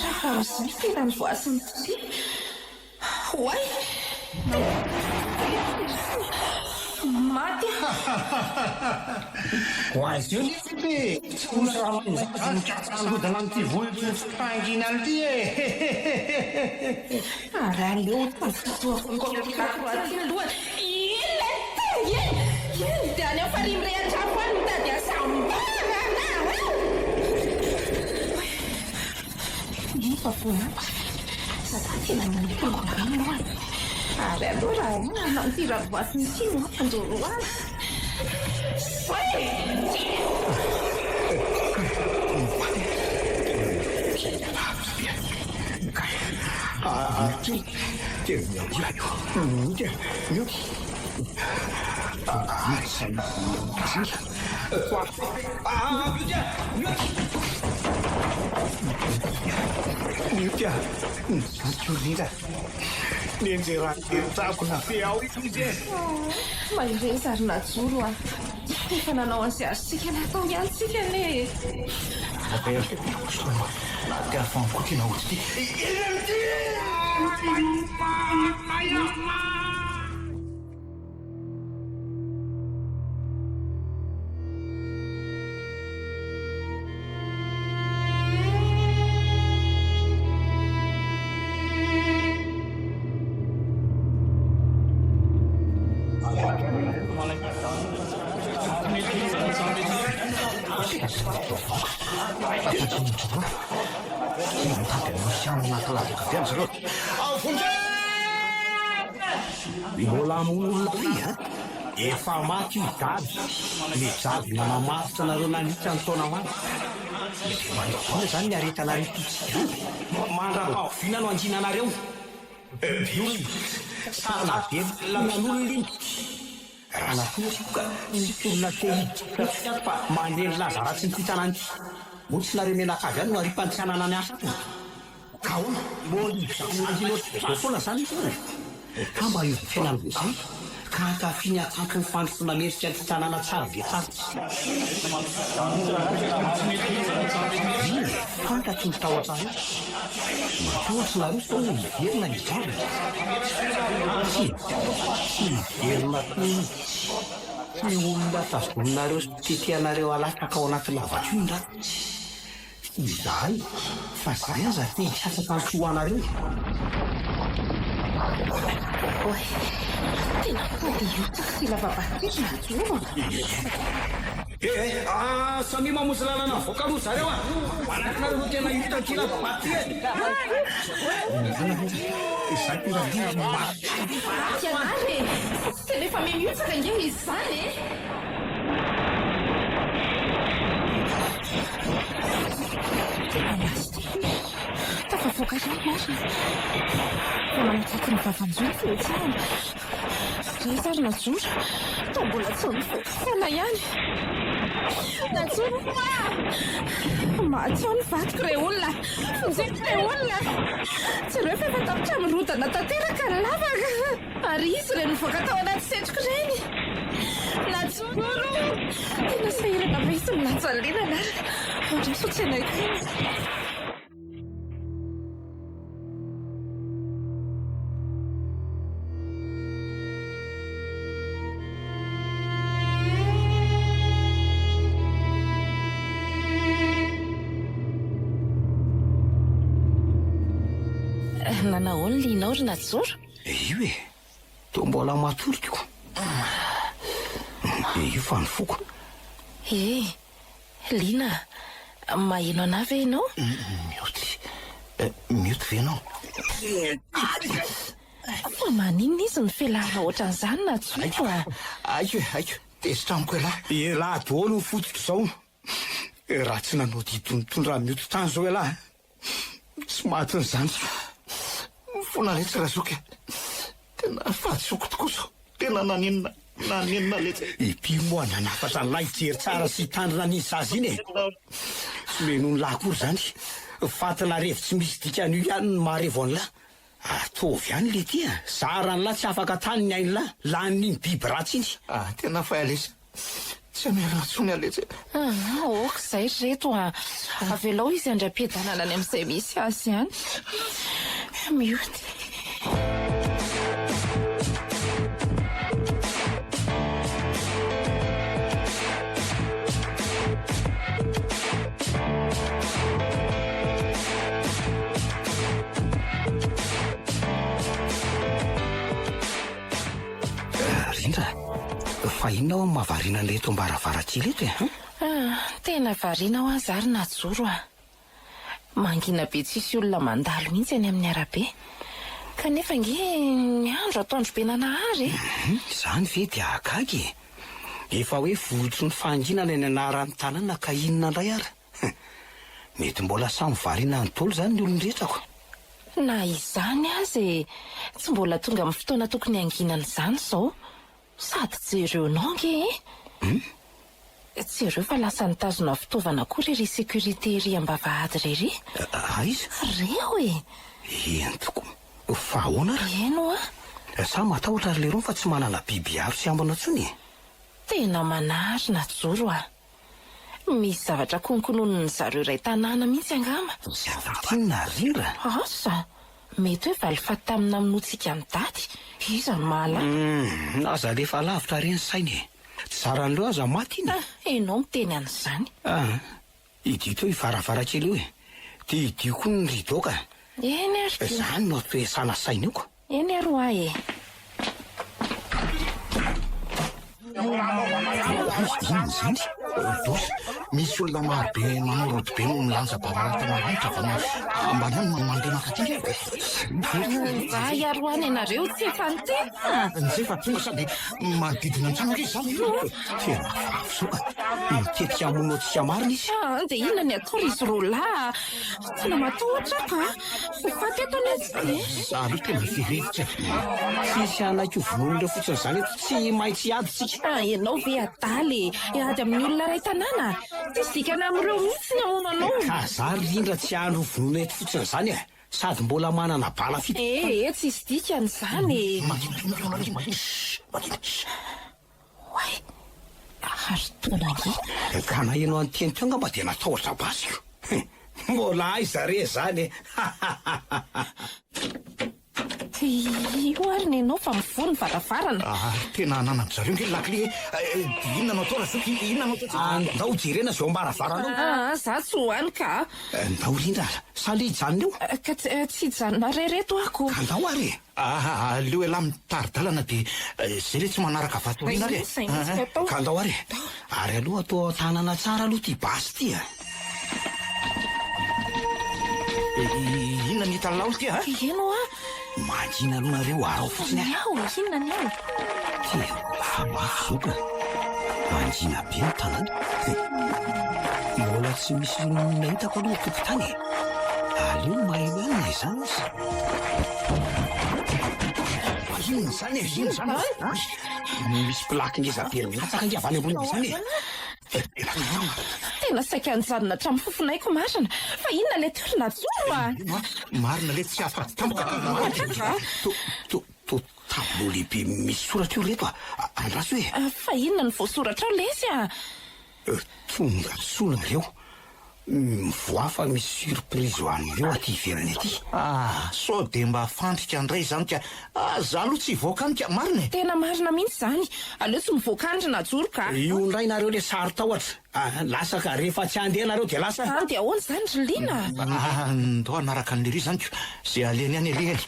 [SPEAKER 3] lafa am'zay terany voasiny ty oay maty
[SPEAKER 4] hoazy io nefepe tsy osy raha manodana n'ity voytangina an'ity e
[SPEAKER 3] ary aleo tazitoakoaty aloha ile eny de any afarimrehatrafo any mitady asambanana nefa vonapa sata tena manitongoranao any ary aloha raha nantiravoasiny ty no andoro
[SPEAKER 4] azy nenjera eritako na fe ao
[SPEAKER 3] maireza ary najoro a efa nanao azy azysika natao ihany tsika ne
[SPEAKER 5] natyafamikotiana ozy
[SPEAKER 4] mbola molona ry efa maty dady mijavy namamaritra nareo nanitra ny taona many ana zany ny aretanaretotsy mandrapaovina no anjinanareo violi sarina be lanan'olona raha natoka olona tehidika fa mandeha lazaratsy ny fitananty motsy nareo menakavy any no arimpantsanana ny asa ka ona moanjinao foana zany ka mba io fiainana izay ka ankafiany akanto ny fandrosoana merika ny tanàna tsara be tsara fantatry ny tao an-tsara matohatry nareo sao miverina midrava tsy miverina ny olona tazodominareo tetianareo alataka ao anaty lavatry io ndraty izahay fa zay aza te hiasaka ny soanareo
[SPEAKER 3] oe tena fady io sila babaty najoro
[SPEAKER 4] samy mamonjy lalana voakaloha zareo a manakinareo no tena hitakila babaty
[SPEAKER 3] tianary tena efa mihiotsaka ingeo izy zany tafavoaka zany marina fa manakaiky ny vavanjoro feotsarana ray zary najora to mbola tsy nifokafana ihany najoro maty ao ny vatiko ray olona fonjeko ray olona tsy reo fa efa tapitra mirodana tanteraka ny lavaka ary izy ray nivoaka tao anaty setroko reny najoro tena sahirana va izy milatsalina anara ondray sotsy anako nanao ny linao ry najoro
[SPEAKER 4] io e to mbola matoriko io fa nifoko
[SPEAKER 3] lina maheno anavy ianao
[SPEAKER 5] mioty ve ianao
[SPEAKER 3] fa maninona izy ny fialahana ohatran'izany najoro
[SPEAKER 5] aiko tezitra amiko elahy
[SPEAKER 4] elahy daholo ny fotiko zao raha tsy nanao ditonitondra mioty tany zao elahy tsy matiny zany
[SPEAKER 5] fona letsy razoky tena fahatsoko tokoa zao tena nanenina letsy
[SPEAKER 4] ipimoa nanafatra ny lahy jery tsara sy tandrina nisy azy iny e tsy meno ny lahy kory zany fatina revi tsy misy dikan'io ihany ny maharevo an'lahy atovy ihany le ty a zara ny lahy tsy afaka tany ny ainy lahy laniny biby ratsy iny
[SPEAKER 5] tena fa alesa tsy amiaratsony aletsy
[SPEAKER 3] oka zay reto avelao izy andram-piadanana any amin'izay misy azy ihany mioty
[SPEAKER 4] rindra fa inona ao mahavariana leto mbaravaratsy leto e
[SPEAKER 3] tena variana ho azy ary najoro mangina be tsisy olona mandalo mihitsy any amin'ny arabe kanefa nge ny andro ataondro be nanahary
[SPEAKER 4] zany ve dia agagy efa hoe volotry ny fanginana ny anaran'ny tanàna ka inona indray ara mety mbola samy variana ny tolo zany ny olon-dretsako
[SPEAKER 3] na izany azy tsy mbola tonga amin'ny fotoana tokony anginana izany zao sady jereonao nge tsy ireo fa lasa nitazona fitaovana kory ry sécurité ry ambavahady rery
[SPEAKER 4] aiza
[SPEAKER 3] reo
[SPEAKER 4] eny toko fa ahoana ry
[SPEAKER 3] eno
[SPEAKER 4] sa matahotra ry leron fa tsy manana biby aro sy ambana tsony
[SPEAKER 3] tena manary najoro misy zavatra konkononony zareo ray tanàna mihitsy angama
[SPEAKER 4] zavatinona rindra
[SPEAKER 3] asa mety hoe valifaty tamina minotsika ny daty iza ny mahala
[SPEAKER 4] aza lefa lavitra reny sainy tsy zaran'leo aza maty iny
[SPEAKER 3] enao miteny an'izany
[SPEAKER 4] idito hoe varavarakely io dia idio koa ny ridoka
[SPEAKER 3] eny ary
[SPEAKER 4] zany no atoesana saina io ko
[SPEAKER 3] eny aro ahy
[SPEAKER 5] zany dos misy olona marobe manao rodobe no milanja bavarata maranitra va ambany any mandeha makatinga
[SPEAKER 3] za iaroany ianareo tsy efa nytena
[SPEAKER 5] nizay fa tonga sady manodidina an-trano izy zany
[SPEAKER 4] tena vavy soka mitetika amono atsika marina izy
[SPEAKER 3] dia inona ny atao izy rola tena matohatra ka faty eto anazy
[SPEAKER 5] zalo tena firevitra
[SPEAKER 4] tsisy anakio vonon'ireo fotsiny zany eto tsy maintsy aditsika
[SPEAKER 3] ianao ve adaly ady amin'ny olona ray tanàna tsy dikana amin'ireo mihitsy ny aonanao
[SPEAKER 4] ka za rindra tsy andro vonona eto fotsiny zany sady mbola manana bala fito.
[SPEAKER 3] Tsy isy dikan'izany. Oay, ary tonangy.
[SPEAKER 4] Ka na eno any teny tonga mba dia natahotra basiko. Mbola aiza re zany.
[SPEAKER 3] Io ary ny ianao fa mivory ny varavarana.
[SPEAKER 5] Tena nanako zareo nge lakle. Inona no atao razoky? Inona no atao?
[SPEAKER 4] Ndao jerena zao ambaravarana.
[SPEAKER 3] Za tsy hoany ka.
[SPEAKER 4] Ndao Linda, saly hijanona eo.
[SPEAKER 3] Ka tsy hijanona rereto ako.
[SPEAKER 4] Ka ndao ary.
[SPEAKER 5] Leo elahy mitaridalana dia zay le tsy manaraka vatoriana re.
[SPEAKER 4] Ka ndao ary. Ary aloha atao tanana tsara aloha ty basy ty.
[SPEAKER 5] Inona ny hitanao ty ha?
[SPEAKER 3] Eno a?
[SPEAKER 4] Mangina alohanareo arao fotsiny.
[SPEAKER 3] Inona ny ao?
[SPEAKER 4] Fa mafy zao ka. Mangina be ny tanana. Mbola tsy misy nahitako aloha tokotany. Aleo mahay oanina izany izy. Inona zany e? Inona zany? Misy plaky ngeza-be milatsaka nge avy any ambony izany e.
[SPEAKER 3] Tena saika anjanona hatramin'ny fofonaiko marina. Fa inona le toerina joro a?
[SPEAKER 5] Marina le tsy afaty tampoka.
[SPEAKER 4] Tableau lehibe misy soratra io reto andraso hoe.
[SPEAKER 3] Fa inona ny voasoratra ao lesy a?
[SPEAKER 4] Tonga solonareo. Mivoafa misy surprise ho an'ireo aty ivelany aty.
[SPEAKER 5] So dia mba fandrika andray zany ka. Za aloha tsy voakanika marina e.
[SPEAKER 3] Tena marina mihitsy zany. Aleo tsy mivoakandrina joro ka.
[SPEAKER 4] Io indray nareo le sary tahotra. Lasa ka rehefa tsy andeha nareo dia lasa.
[SPEAKER 3] Dia ahoana zany Riliana?
[SPEAKER 5] Ndao anaraka an'lery zany ko. Zay aleny any alehany.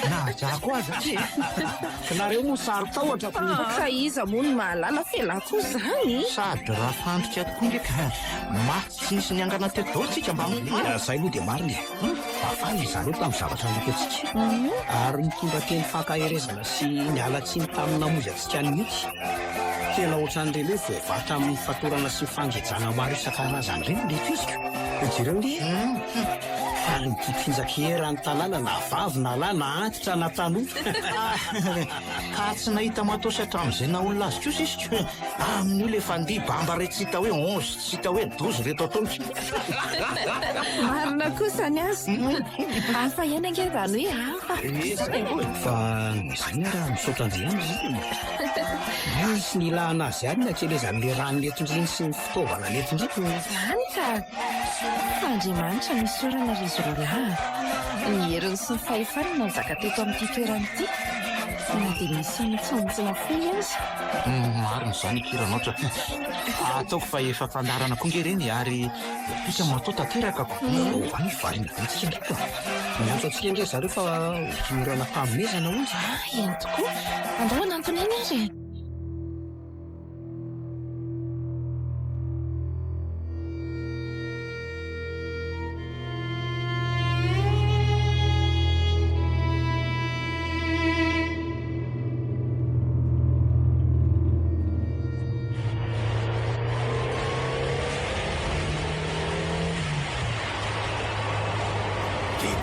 [SPEAKER 4] Nahazako aza ty. Nareo moa sary tahotra.
[SPEAKER 3] Ka iza moa ny mahalala felako zany.
[SPEAKER 5] Sady raha fandrika tokoa ndraika maty tsy nisy niangana teto tsika mba
[SPEAKER 4] zay moa dia marina e. Afany zareo tamin'ny zavatra nataontsika. Ary mitondra teny fankaherezana sy nialatsiny tamin'ny namozy antsika mihitsy. Tena ohatran'ireny hoe voavatra amin'ny fatorana sy fangejana maro isan-karazany ireny reto izy. Jereo le faly mitipinjakera ny tanàna na vavy na lahy na antitra na tanora.
[SPEAKER 5] Ka tsy nahita matosa hatramin'izay na olona azy kosa izy ko. Amin'io le fandihy bamba re tsy hita hoe 11 tsy hita hoe 12 reto ataontsika.
[SPEAKER 3] Marina kosa ny azy. Hafa ihany angezany hoe hafa.
[SPEAKER 4] Fa izany raha misaotra andriana izy. Misy ny ilana azy ihany natselezan'le rano netondriny sy ny fitaovana netondriny.
[SPEAKER 3] Zany ka Andriamanitra misy orana ry izy roalahy. Ny heriny sy ny fahefany no nizaka teto amin'ity toerana ity. Na dia misy mitsanjina foy azy.
[SPEAKER 5] Marina izany kiranao tra. Ataoko fa efa fandarana koa nge reny ary pika matao tanteraka ko.
[SPEAKER 4] Any varina antsika ndraika. Miantso antsika nge zareo fa orana tamezana ozy.
[SPEAKER 3] Eny tokoa. Andrahoana antony eny ary.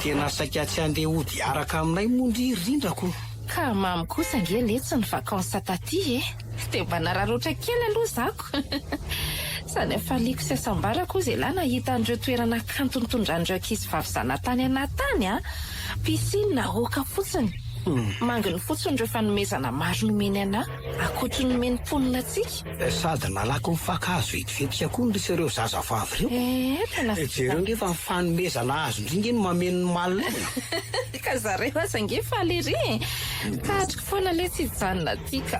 [SPEAKER 4] Tena saika tsy andeha hody araka aminay mondry rindrako.
[SPEAKER 3] Ka mamy kosa nge letsy ny vakansa taty e. Dia mba nararotra kely aloha zako. Zany afaliako sy asambarako izay lahy nahita an'ireo toerana kanto nitondran'ireo ankizy vavy zanatany anatany a. Pisiny na hoaka fotsiny. Manginy fotsiny ireo fanomezana maro nomeny anahy. Akotry nomeny mponina tsika.
[SPEAKER 4] Sady nalako mifakahazo vetivetika koa ny ireo zazavavy ireo.
[SPEAKER 3] Tena
[SPEAKER 4] Jereo ngefa mifanomezana azo indrindra iny mameno malina.
[SPEAKER 3] ka zareo aza nge faly ry. Ka atriko foana le tsy hijanona tika.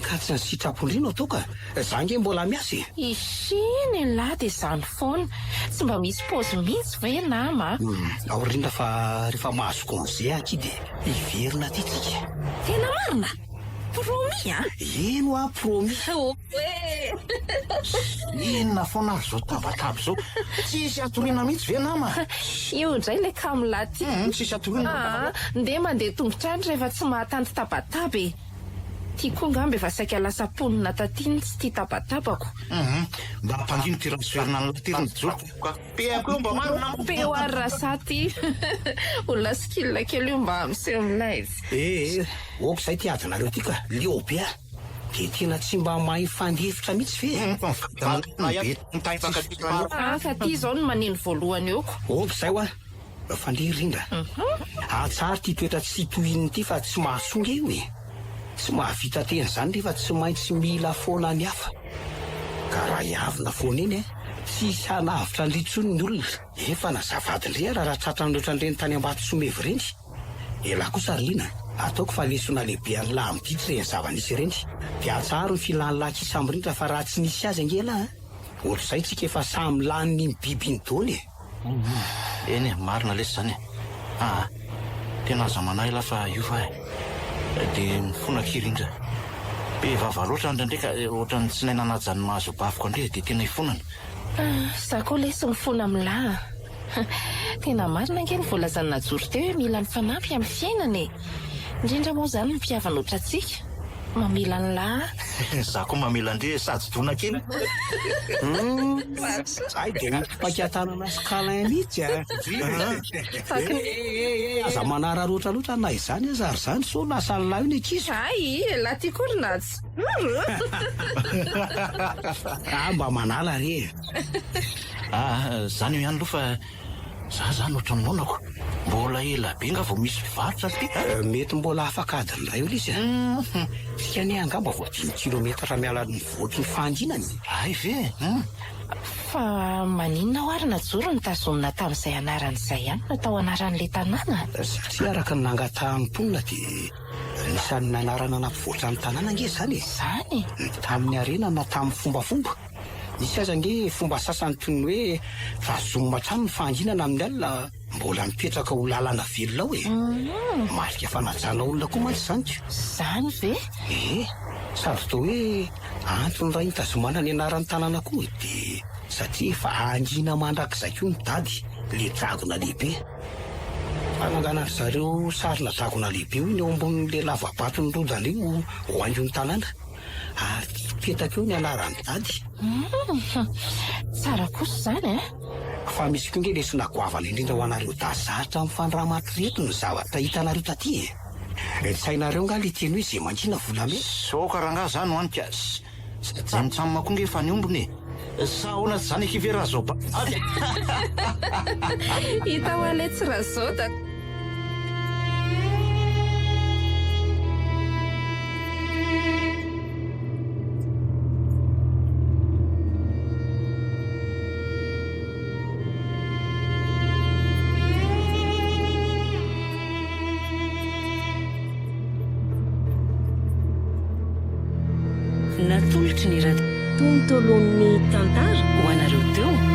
[SPEAKER 4] Ka tsy ny sitrapondrino atao ka. Za nge mbola miasa.
[SPEAKER 3] Isiny lahy dia izany foana. Tsy mba misy paozy mihitsy ve nama?
[SPEAKER 4] Ao rindra fa rehefa mahazo konze aky dia iverina ty tsika.
[SPEAKER 3] Tena marina? promi a
[SPEAKER 6] eno a promi inona foana ary zao tabataba zao tsisy atoriana mihitsy ve nama
[SPEAKER 3] io indray le kamolaty
[SPEAKER 6] tsisy atoriana
[SPEAKER 3] nde mandeha tongotrany rehefa tsy mahatanty tabataba e tia koa ngamby efa saika lasa-ponina tatiny tsy tia tabatabako
[SPEAKER 5] mba hampangino transferna ny latiriny joko peako eo mba marina
[SPEAKER 3] peo ary rasaty olona skilla kely io mba miseho milay izy
[SPEAKER 4] oko zay ty adinareo ty ka leo be a de tena tsy mba mahay fandefitra mihitsy fe
[SPEAKER 3] ka ty zao no maneno voalohany eoko
[SPEAKER 4] oko zay ho a fandirindra atsary ty toetra tsy tohininy ty fa tsy mahasonga io e tsy mahavita teny zany rehefa tsy maintsy mila foana ny hafa ka raha iavina foana iny tsy sanavitra nritsony ny olona efa nazavadindre raha tratran'oatra nireny tany ambato somevy reny ela kosa riliana ataoko fa lesona lehibe an'la amiditra reny zava-nisy reny de atsaro ny filany laka isamyrindra fa raha tsy nisy azy angela ohatra zay tsika efa samy laniny ny biby ny dony
[SPEAKER 5] eny e marina lesy zany tena aza manahy lafa io fa de mifona kirindra be vava loatra ndraindraika ohatrany tsy nainanajany mahazo bafiko andre de tena ifonana
[SPEAKER 3] za koa lesy mifona amilà tena marina nge ny voalazany najoro teo hoe mila mifanampy amin'ny fiainana e indrindra moa zany mpiavana oatra tsika mamela ny lahy
[SPEAKER 5] za koa mamela andre sady dona kely
[SPEAKER 4] ay de mpakiatanana skalin mihitsy aza manara roatraloatra na izany aza ary zany so lasa ny lahy io ny akizo
[SPEAKER 3] ay la ty korinazy
[SPEAKER 4] mba manala re
[SPEAKER 5] zany io ihany aloha fa za zany oatra monako mbola ela be nga vao misy mpivarotra ty
[SPEAKER 4] mety mbola afaka adiny ray olo izy fikany angamba vo 10 kilometatra miala ny voky ny fandinany
[SPEAKER 5] ay ve
[SPEAKER 3] fa maninona ho ary najoro ny tazomina tamin'izay anaran'izay ihany natao anaran'le tanàna
[SPEAKER 4] satria araka ny nangatahany mponina de nisan'ny anarana nampivoatra ny tanàna nge zany
[SPEAKER 3] zany
[SPEAKER 4] tamin'ny arena na tamin'ny fombafomba nisy aza nge fomba sasany toy ny hoe tazomina trano ny fanginana amin'ny alina mbola mipetraka ho lalana velona ao e marika fanajana olona koa mantsy zany ko
[SPEAKER 3] zany ve
[SPEAKER 4] sady to hoe antony raha hitazomana ny anaran'ny tanàna koa de satria efa angina mandrakizay koa ny dady le dragona lehibe fanangana ry zareo sarina dragona lehibe io ny eo ambonin'le lavabato ny rodana io ho ango ny tanàna ary petaka eo ny anaran'ny dady
[SPEAKER 3] tsara kosa zany
[SPEAKER 4] fa misy koa nge lesona goavana indrindra ho anareo dazaritra amin'ny fandramatyreto ny zavatra hitanareo taty sainareo nga le teny hoe zay mangina volame
[SPEAKER 5] so karanga zany hoanika zay mitsamina koa nge fa ny ombony sahoana tsy zany ekivera zao ba
[SPEAKER 3] hita ho ale tsy raha zao da
[SPEAKER 1] natolotry ny raha tontolon'ny tantara ho anareo teo